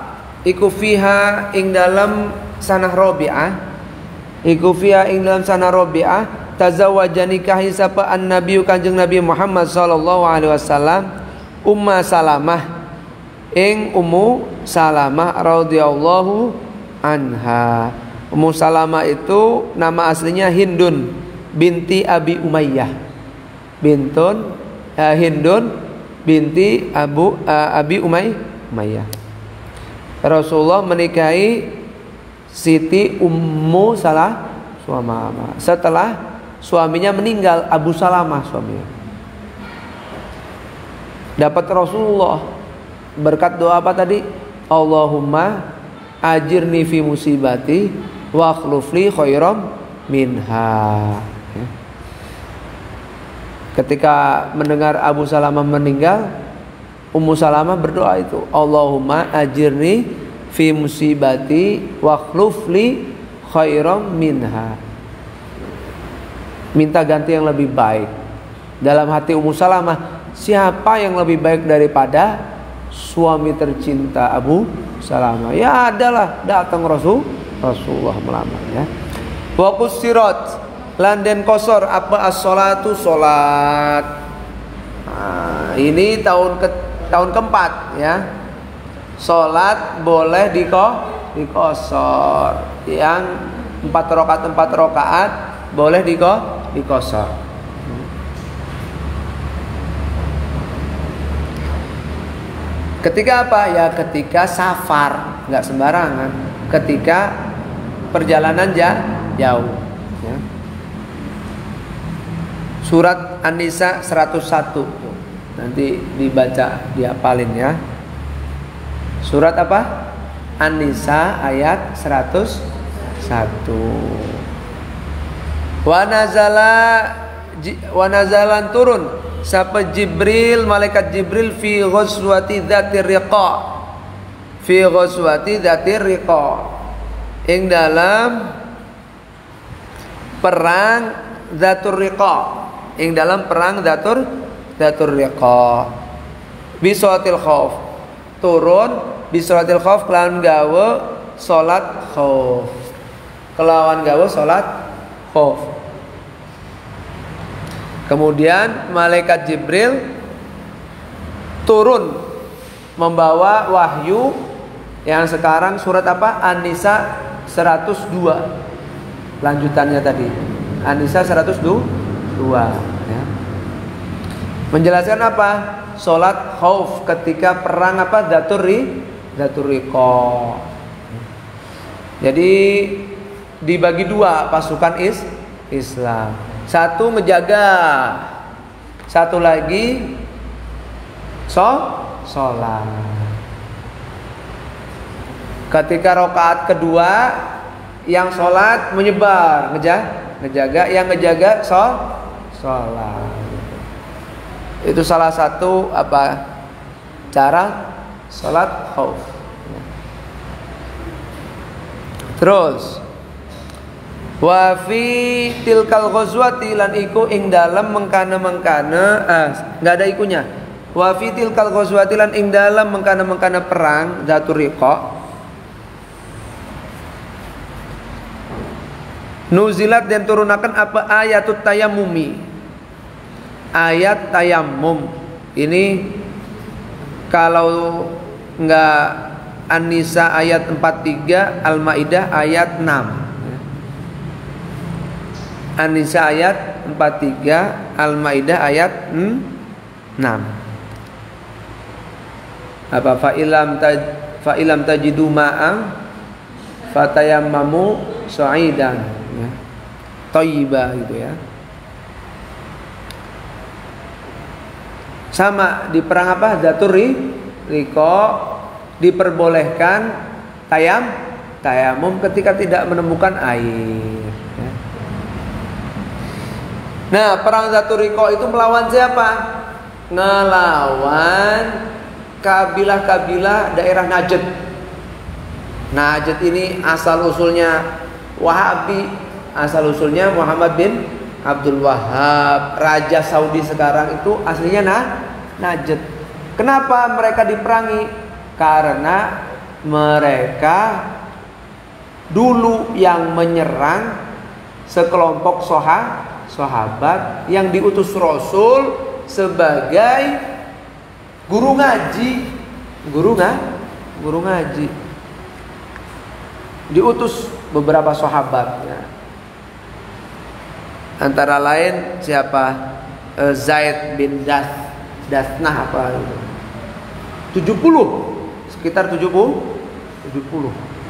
S1: iku fiha ing dalam sanah Rabi'ah, iku fiha ing dalam sanah Rabi'ah tazawwaja nikahi sapa an-nabi Kanjeng Nabi Muhammad sallallahu alaihi wasallam Umma Salamah ing Ummu Salamah radhiyallahu anha. Ummu Salamah itu nama aslinya Hindun binti Abi Umayyah. Hindun binti Abi Umayyah. Rasulullah menikahi Siti Ummu Salamah setelah suaminya meninggal. Abu Salamah suaminya. Dapat Rasulullah berkat doa apa tadi? Allahumma ajirni fi musibati wa akhlufli khairam minha. Ketika mendengar Abu Salamah meninggal, Ummu Salamah berdoa itu, Allahumma ajirni fi musibati wa akhlufli khairam minha. Minta ganti yang lebih baik. Dalam hati Ummu Salamah, siapa yang lebih baik daripada suami tercinta Abu Salamah? Ya adalah datang Rasulullah melamar ya. Wa qusirat lan den kosor apa as-sholatu salat. Nah, ini tahun keempat ya. Salat boleh dikosor. Yang 4 rakaat boleh dikosor. Ketika apa? Ya ketika safar, nggak sembarangan. Ketika perjalanan jauh. Ya. Surat An-Nisa 101. Nanti dibaca, dihafalin ya. Surat apa? An-Nisa ayat 101. Wa nazalan turun sapa Jibril, malaikat Jibril fi ghazwati dzatir riqa. Fi ghazwati dzatir riqa. Ing dalam perang Dzatur Riqa. Ing dalam perang Dzatur Riqa. Bi sholatil khauf. Turun bi sholatil khauf kelawan gawe salat khauf. Kelawan gawe salat khauf. Kemudian malaikat Jibril turun membawa wahyu yang sekarang surat apa? An-Nisa 102. Lanjutannya tadi An-Nisa 102 ya. Menjelaskan apa? Salat khauf ketika perang apa? Dzatur Riqa. Jadi dibagi dua pasukan Islam. Satu menjaga, satu lagi sholat. Ketika rakaat kedua yang sholat menyebar, ngejaga, yang ngejaga sholat. Itu salah satu apa cara sholat khauf. Terus wa fi tilkal ghazwati lan iku ing dalem mengkana-mengkana enggak ada ikunya. Wa fi tilkal ghazwati lan ing dalem mengkana-mengkana perang Dzatur Riqa. Nuzilat dan turunakan apa? Ayatut tayammumi. Ayat tayammum. Ini kalau enggak An-Nisa ayat 43, Al-Maidah ayat 6. An-Nisa ayat 43, Al-Maidah ayat 6. Apa fa'ilam tajidu ma'am fatayammamu sa'idan ya. Thayyibah gitu ya. Sama di perang apa? Dzatur riko diperbolehkan tayamum ketika tidak menemukan air. Nah, perang Zatul Riqa itu melawan siapa? Ngelawan kabilah-kabilah daerah Najd. Najd ini asal usulnya Wahabi, asal usulnya Muhammad bin Abdul Wahab, raja Saudi sekarang itu aslinya Najd. Kenapa mereka diperangi? Karena mereka dulu yang menyerang sekelompok sahabat yang diutus Rasul sebagai guru ngaji. Diutus beberapa sahabat ya. Antara lain siapa? Zaid bin Dathnah apa itu? 70, sekitar 70 guru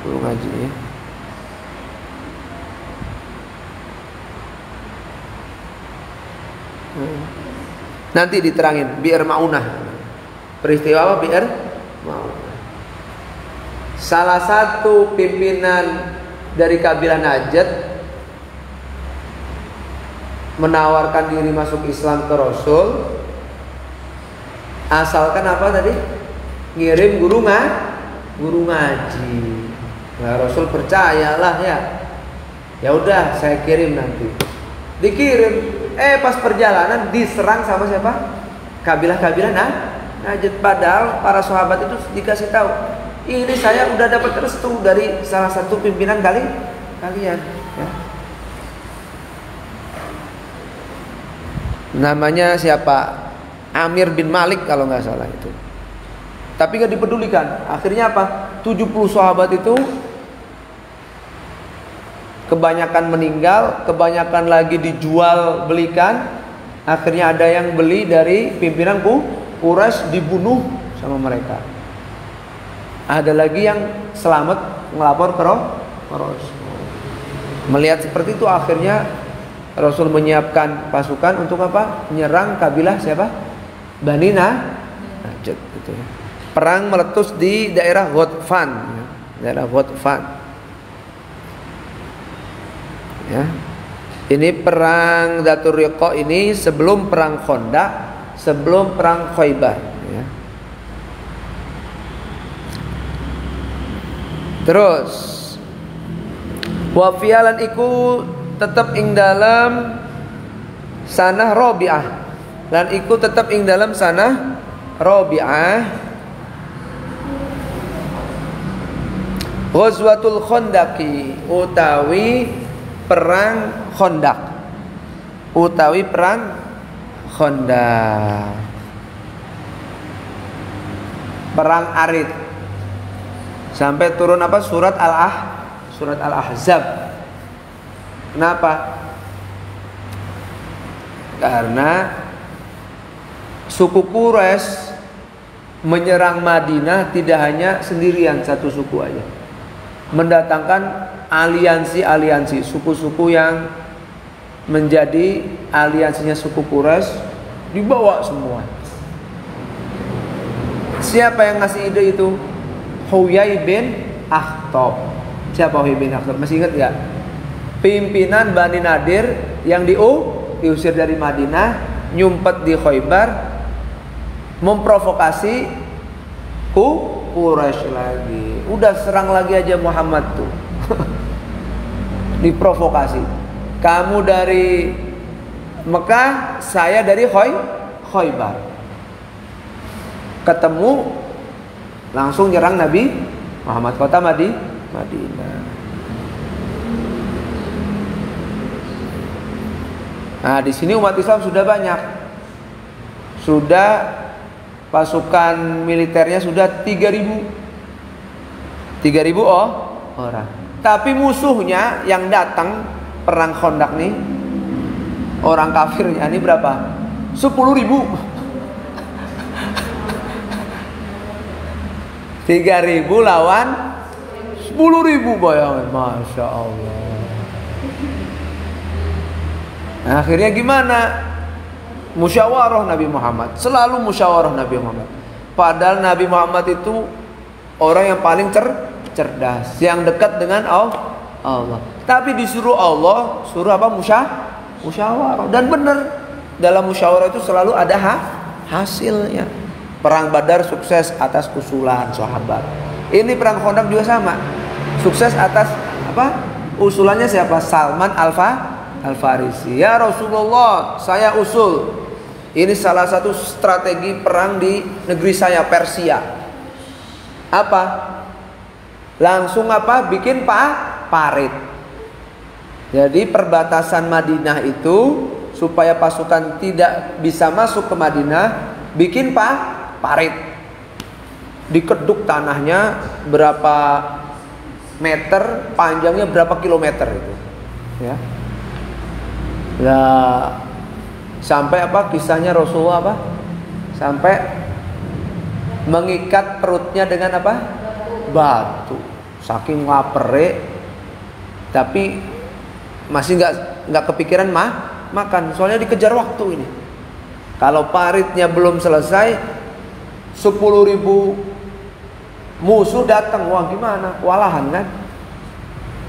S1: ngaji ya. Nanti diterangin Bi'r Ma'unah. Peristiwa apa Bi'r Ma'unah? Salah satu pimpinan dari kabilah Najd menawarkan diri masuk Islam ke Rasul, asalkan apa tadi? Ngirim guru ngaji. Nah, Rasul percayalah ya. Ya udah, saya kirim nanti. Dikirim. Pas perjalanan diserang sama siapa? Kabilah-kabilah Najd. Padahal para sahabat itu dikasih tahu, ini saya udah dapat restu dari salah satu pimpinan kalian ya. Namanya siapa? Amir bin Malik kalau nggak salah itu. Tapi nggak dipedulikan. Akhirnya apa? 70 sahabat itu kebanyakan meninggal, kebanyakan lagi dijual belikan. Akhirnya ada yang beli dari pimpinan Quraisy, dibunuh sama mereka. Ada lagi yang selamat ngelapor ke Rasul. Melihat seperti itu akhirnya Rasul menyiapkan pasukan untuk apa? Menyerang kabilah siapa? Bani Najd gitu ya. Perang meletus di daerah Ghatfan ya. Daerah Ghatfan. Ya. Ini perang Zatul Riqa ini sebelum perang Khandaq, sebelum perang Khaybar ya. Terus wa fi'alan iku tetap ing dalam sanah Rabi'ah, dan iku tetap ing dalam sanah Rabi'ah Ghazwatul Khandaqi utawi perang Khandaq, perang Arid, sampai turun apa? Surat Al-Ahzab. Kenapa? Karena suku Quraisy menyerang Madinah tidak hanya sendirian satu suku aja, mendatangkan aliansi suku-suku yang menjadi aliansinya suku Quraisy, dibawa semua. Siapa yang ngasih ide itu? Huyai bin Akhtab. Siapa Huyai bin Akhtab? Masih ingat gak? Pimpinan Bani Nadir yang diusir dari Madinah, nyumpet di Khaybar, memprovokasi Quraisy lagi. Udah serang lagi aja Muhammad tuh. Diprovokasi. Kamu dari Mekah, saya dari Khaybar. Ketemu, langsung nyerang Nabi Muhammad kota Madinah. Nah, di sini umat Islam sudah banyak. Sudah pasukan militernya sudah 3.000 orang. Tapi musuhnya yang datang perang Khandaq nih, orang kafirnya ini berapa? 10.000. 3.000 lawan 10.000, bayangin, masya Allah. Nah, akhirnya gimana? Musyawarah Nabi Muhammad, selalu musyawarah Nabi Muhammad. Padahal Nabi Muhammad itu orang yang paling cerdas, yang dekat dengan Allah. Tapi disuruh Allah, suruh apa? Musyawarah. Dan benar, dalam musyawarah itu selalu ada hasilnya. Perang Badar sukses atas usulan sahabat. Ini perang Khandaq juga sama. Sukses atas apa? Usulannya siapa? Salman Al-Farisi. Ya Rasulullah, saya usul. Ini salah satu strategi perang di negeri saya, Persia. Apa? Langsung apa? Bikin parit. Jadi perbatasan Madinah itu supaya pasukan tidak bisa masuk ke Madinah, bikin parit. Dikeduk tanahnya berapa meter, panjangnya berapa kilometer itu. Ya. Nah, sampai apa kisahnya Rasulullah apa? Sampai mengikat perutnya dengan apa? Batu. Saking lapere, tapi masih nggak kepikiran makan. Soalnya dikejar waktu ini. Kalau paritnya belum selesai, 10.000 musuh datang. Wah gimana? Kewalahan kan?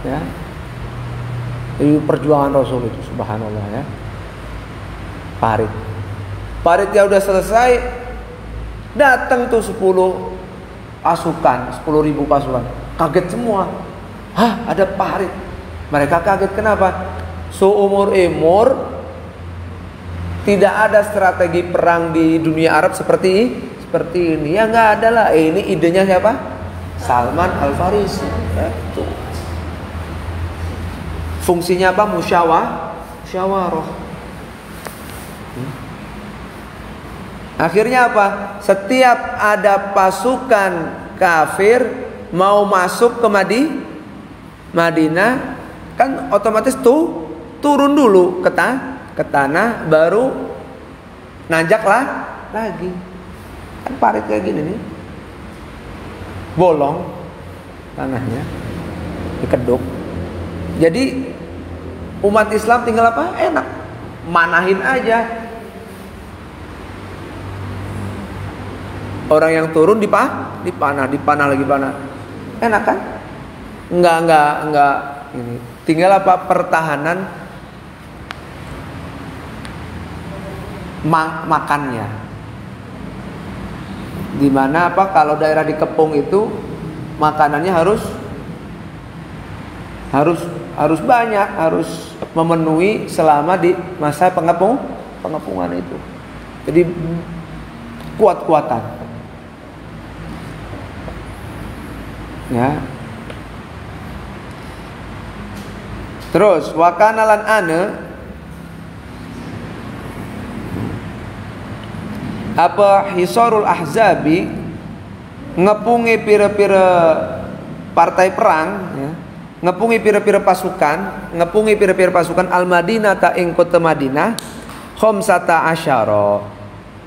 S1: Ya. Ini perjuangan Rasul itu, subhanallah ya. Paritnya udah selesai, datang tuh 10 pasukan, 10.000 pasukan. Kaget semua. Hah, ada parit. Mereka kaget kenapa? Seumur umur tidak ada strategi perang di dunia Arab seperti ini. Ya nggak ada lah. Ini idenya siapa? Salman Al-Farisi. Itu. Fungsinya apa? Musyawarah. Akhirnya apa? Setiap ada pasukan kafir mau masuk ke Madinah, kan otomatis tuh turun dulu ke tanah, baru nanjak lagi. Kan parit kayak gini nih, bolong tanahnya, dikeduk. Jadi umat Islam tinggal apa? Enak, manahin aja. Orang yang turun dipanah lagi panah. Enak kan? Enggak ini. Tinggal apa? Pertahanan makannya. Dimana apa? Kalau daerah dikepung itu makanannya harus banyak, harus memenuhi selama di masa pengepungan itu. Jadi kuat-kuatan. Ya. Terus wakana lan ane apa hisarul ahzabi ngepungi pira-pira partai perang ya. Ngepungi pira-pira pasukan al-Madinah ta ing kota Madinah khamsata asyara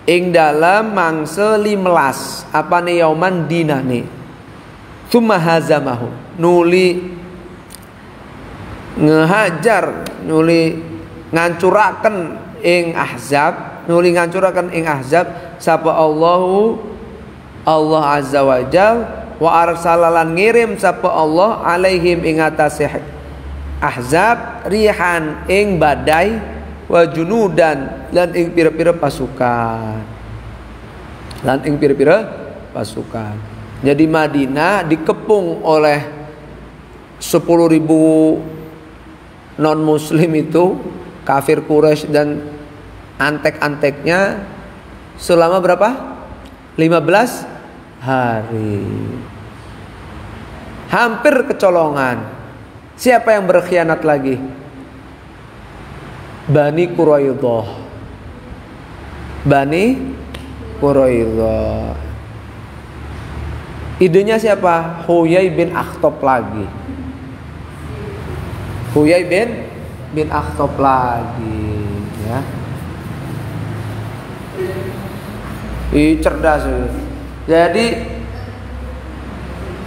S1: ing dalam mangsa 15 apane yauman dinane. Tsumma hazamahu nuli ngahajar nuli ngancuraken ing ahzab sapa Allah azza wa jal wa arsalalan ngirim sapa Allah alaihim ing atase ahzab rihan ing badai wa junudan lan ing pira-pira pasukan. Jadi Madinah dikepung oleh 10.000 non muslim itu, kafir Quraisy dan antek-anteknya selama berapa? 15 hari. Hampir kecolongan. Siapa yang berkhianat lagi? Bani Quraidah. Idenya siapa? Huyai bin Akhtab lagi. Ya. Cerdas. Jadi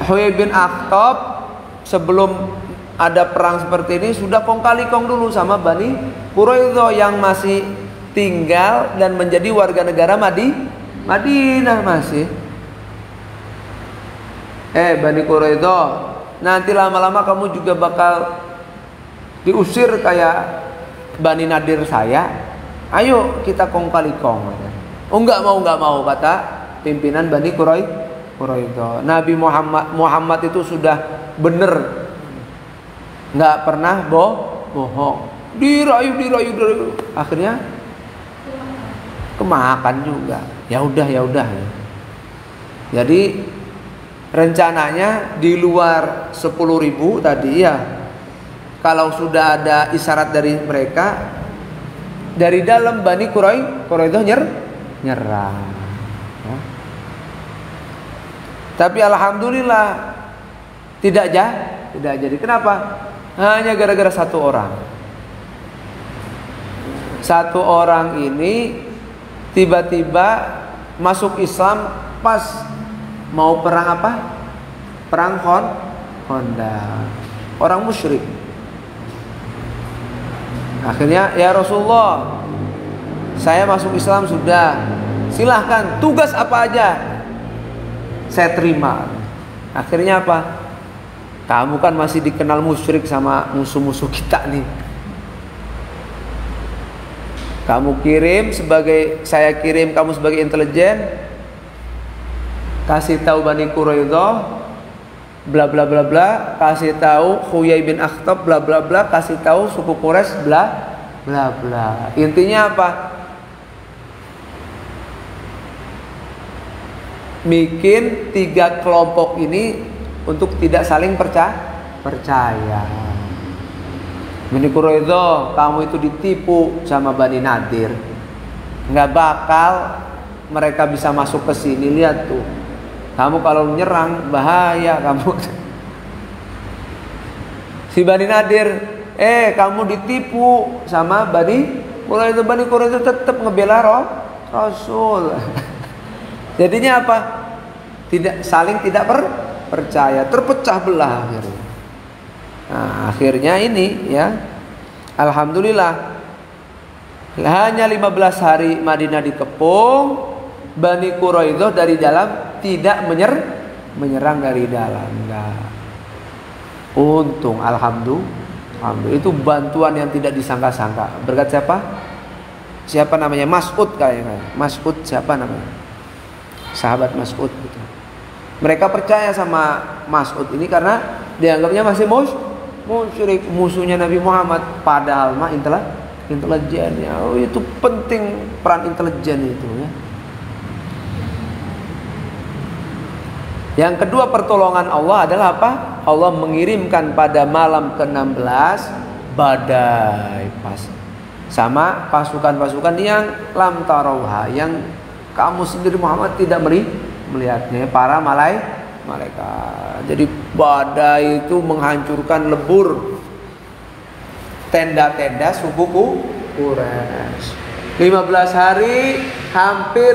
S1: Huyai bin Akhtab sebelum ada perang seperti ini sudah kong kali kong dulu sama Bani Quraidah yang masih tinggal dan menjadi warga negara Madinah masih. Bani Quraidah, nanti lama-lama kamu juga bakal diusir kayak Bani Nadir saya. Ayo kita kong kali kong. Oh enggak mau kata pimpinan Bani Quraidah. Nabi Muhammad itu sudah bener, nggak pernah bohong. Dirayu. Akhirnya kemakan juga. Ya udah. Jadi rencananya di luar 10.000 tadi ya. Kalau sudah ada isyarat dari mereka, dari dalam Bani Quraidah nyerah. Ya. Tapi alhamdulillah tidak jadi. Kenapa? Hanya gara-gara satu orang. Satu orang ini tiba-tiba masuk Islam pas mau perang apa? Perang Khandaq. Orang musyrik. Akhirnya, ya Rasulullah, saya masuk Islam sudah. Silahkan, tugas apa aja saya terima. Akhirnya apa? Kamu kan masih dikenal musyrik sama musuh-musuh kita nih. Saya kirim kamu sebagai intelijen, kasih tahu Bani Quraidah, bla bla bla bla, kasih tahu Huyai bin Akhtab, bla bla bla, kasih tahu suku Quraisy, bla bla bla. Intinya apa? Bikin 3 kelompok ini untuk tidak saling percaya. Bani Quraidah, kamu itu ditipu sama Bani Nadir. Nggak bakal mereka bisa masuk ke sini. Lihat tuh, kamu kalau nyerang bahaya kamu. Si Bani Nadir, kamu ditipu sama Bani Quraidah. Bani Quraidah tetap ngebela Rasul. Jadinya apa? Saling tidak percaya, terpecah belah akhirnya. Nah, akhirnya ini ya, alhamdulillah hanya 15 hari Madinah dikepung, Bani Quraidah dari dalam tidak menyerang dari dalam. Enggak. Untung, alhamdulillah, itu bantuan yang tidak disangka-sangka. Berkat siapa? Siapa namanya? Mas'ud kayaknya. Mas'ud siapa namanya? Sahabat Mas'ud gitu. Mereka percaya sama Mas'ud ini karena dianggapnya masih musyrik, musuhnya Nabi Muhammad, padahal mah intelijennya. Oh, itu penting peran intelijen itu ya. Yang kedua pertolongan Allah adalah apa? Allah mengirimkan pada malam ke-16 badai sama pasukan-pasukan yang lam tarauha, yang kamu sendiri Muhammad tidak melihatnya, para malaikat. Jadi badai itu menghancurkan lebur tenda-tenda suku Quraisy. 15 hari hampir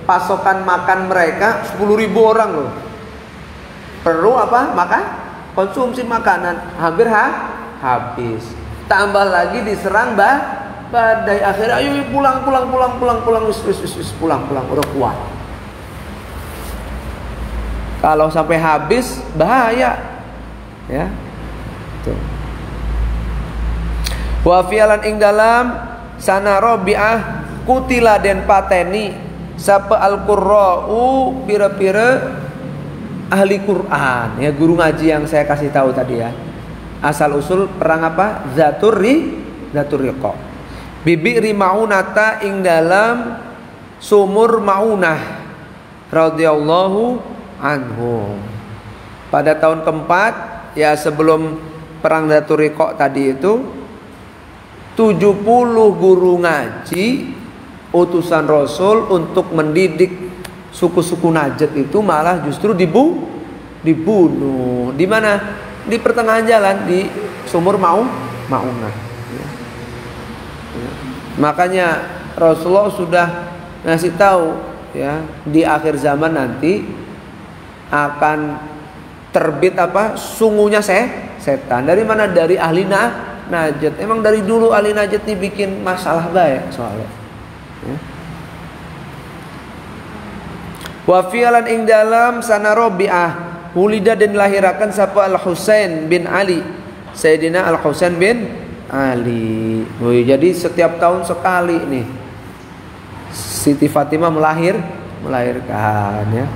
S1: pasokan makan mereka 10.000 orang loh. Perlu apa? Konsumsi makanan hampir habis. Tambah lagi diserang badai. Akhirnya ayo pulang wis pulang udah kuat. Kalau sampai habis bahaya. Ya. Tuh. Wa fi'lan ing dalam sana Rabi'ah kutila den pateni sapa al-qurra'u pira-pira ahli Quran. Ya, guru ngaji yang saya kasih tahu tadi ya. Asal usul perang apa? Zatur riqa. Bibi Maunata ing dalam sumur Maunah radhiyallahu anhum. Pada tahun keempat ya sebelum perang Zatur Riqa tadi itu 70 guru ngaji utusan Rasul untuk mendidik suku-suku Najd itu malah justru dibunuh. Di mana? Di pertengahan jalan di sumur Maunah. Ya. Makanya Rasulullah sudah ngasih tahu ya, di akhir zaman nanti akan terbit apa? Sungunya setan. Dari mana? Dari ahli Najd. Emang dari dulu ahli Najd nih bikin masalah baik soalnya. Ya. Wa fi'lan ing dalam sana Rabi'ah Wulida dan dilahirkan siapa? Al-Husain bin Ali. Sayyidina Al-Husain bin Ali. Jadi setiap tahun sekali nih Siti Fatimah melahirkan ya.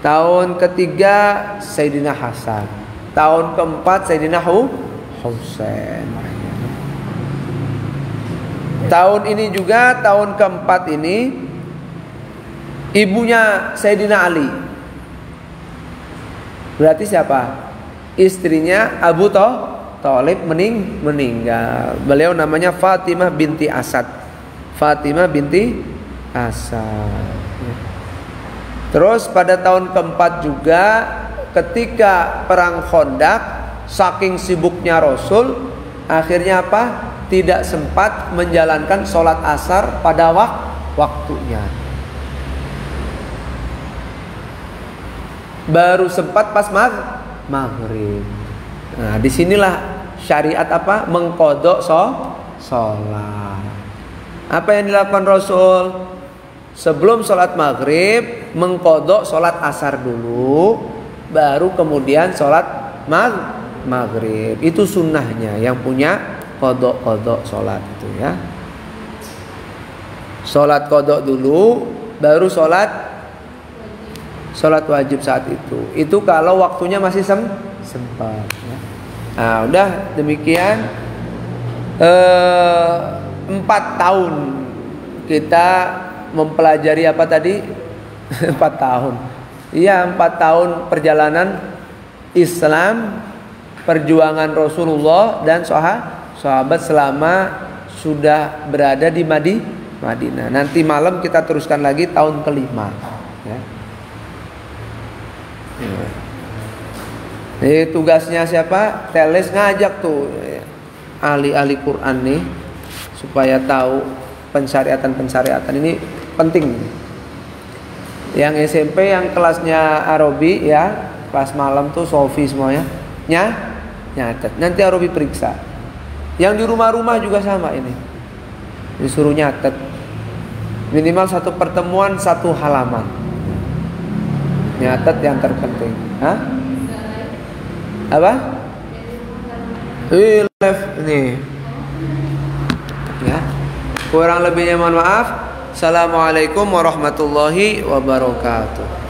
S1: Tahun ketiga Sayyidina Hasan. Tahun keempat Sayyidina Husain. Tahun ini juga, tahun keempat ini ibunya Sayyidina Ali. Berarti siapa? Istrinya Abu Thalib meninggal. Beliau namanya Fatimah binti Asad. Fatimah binti Asad. Terus pada tahun keempat juga ketika perang Khandaq, saking sibuknya Rasul, akhirnya apa? Tidak sempat menjalankan sholat asar pada waktunya. Baru sempat pas maghrib. Nah, disinilah syariat apa? Mengkodok sholat. Apa yang dilakukan Rasul? Sebelum sholat maghrib, mengkodok sholat asar dulu, baru kemudian sholat maghrib. Itu sunnahnya yang punya kodok sholat itu ya. Sholat kodok dulu, baru sholat wajib saat itu. Itu kalau waktunya masih sempat ya. Nah, udah demikian 4 tahun kita mempelajari apa tadi? 4 tahun. Iya, 4 tahun perjalanan Islam, perjuangan Rasulullah dan sahabat selama sudah berada di Madinah. Nanti malam kita teruskan lagi tahun kelima ya. Ini tugasnya siapa? Teles ngajak tuh ahli-ahli Quran nih supaya tahu pensyariatan ini penting. Yang SMP yang kelasnya Arabi ya, kelas malam tuh Sofi semuanya nyatet. Nanti Arabi periksa. Yang di rumah-rumah juga sama ini. Disuruh nyatet. Minimal 1 pertemuan 1 halaman. Nyatet yang terpenting. Hah? Apa? Live ini. Ya. Kurang lebihnya mohon maaf. Assalamualaikum warahmatullahi wabarakatuh.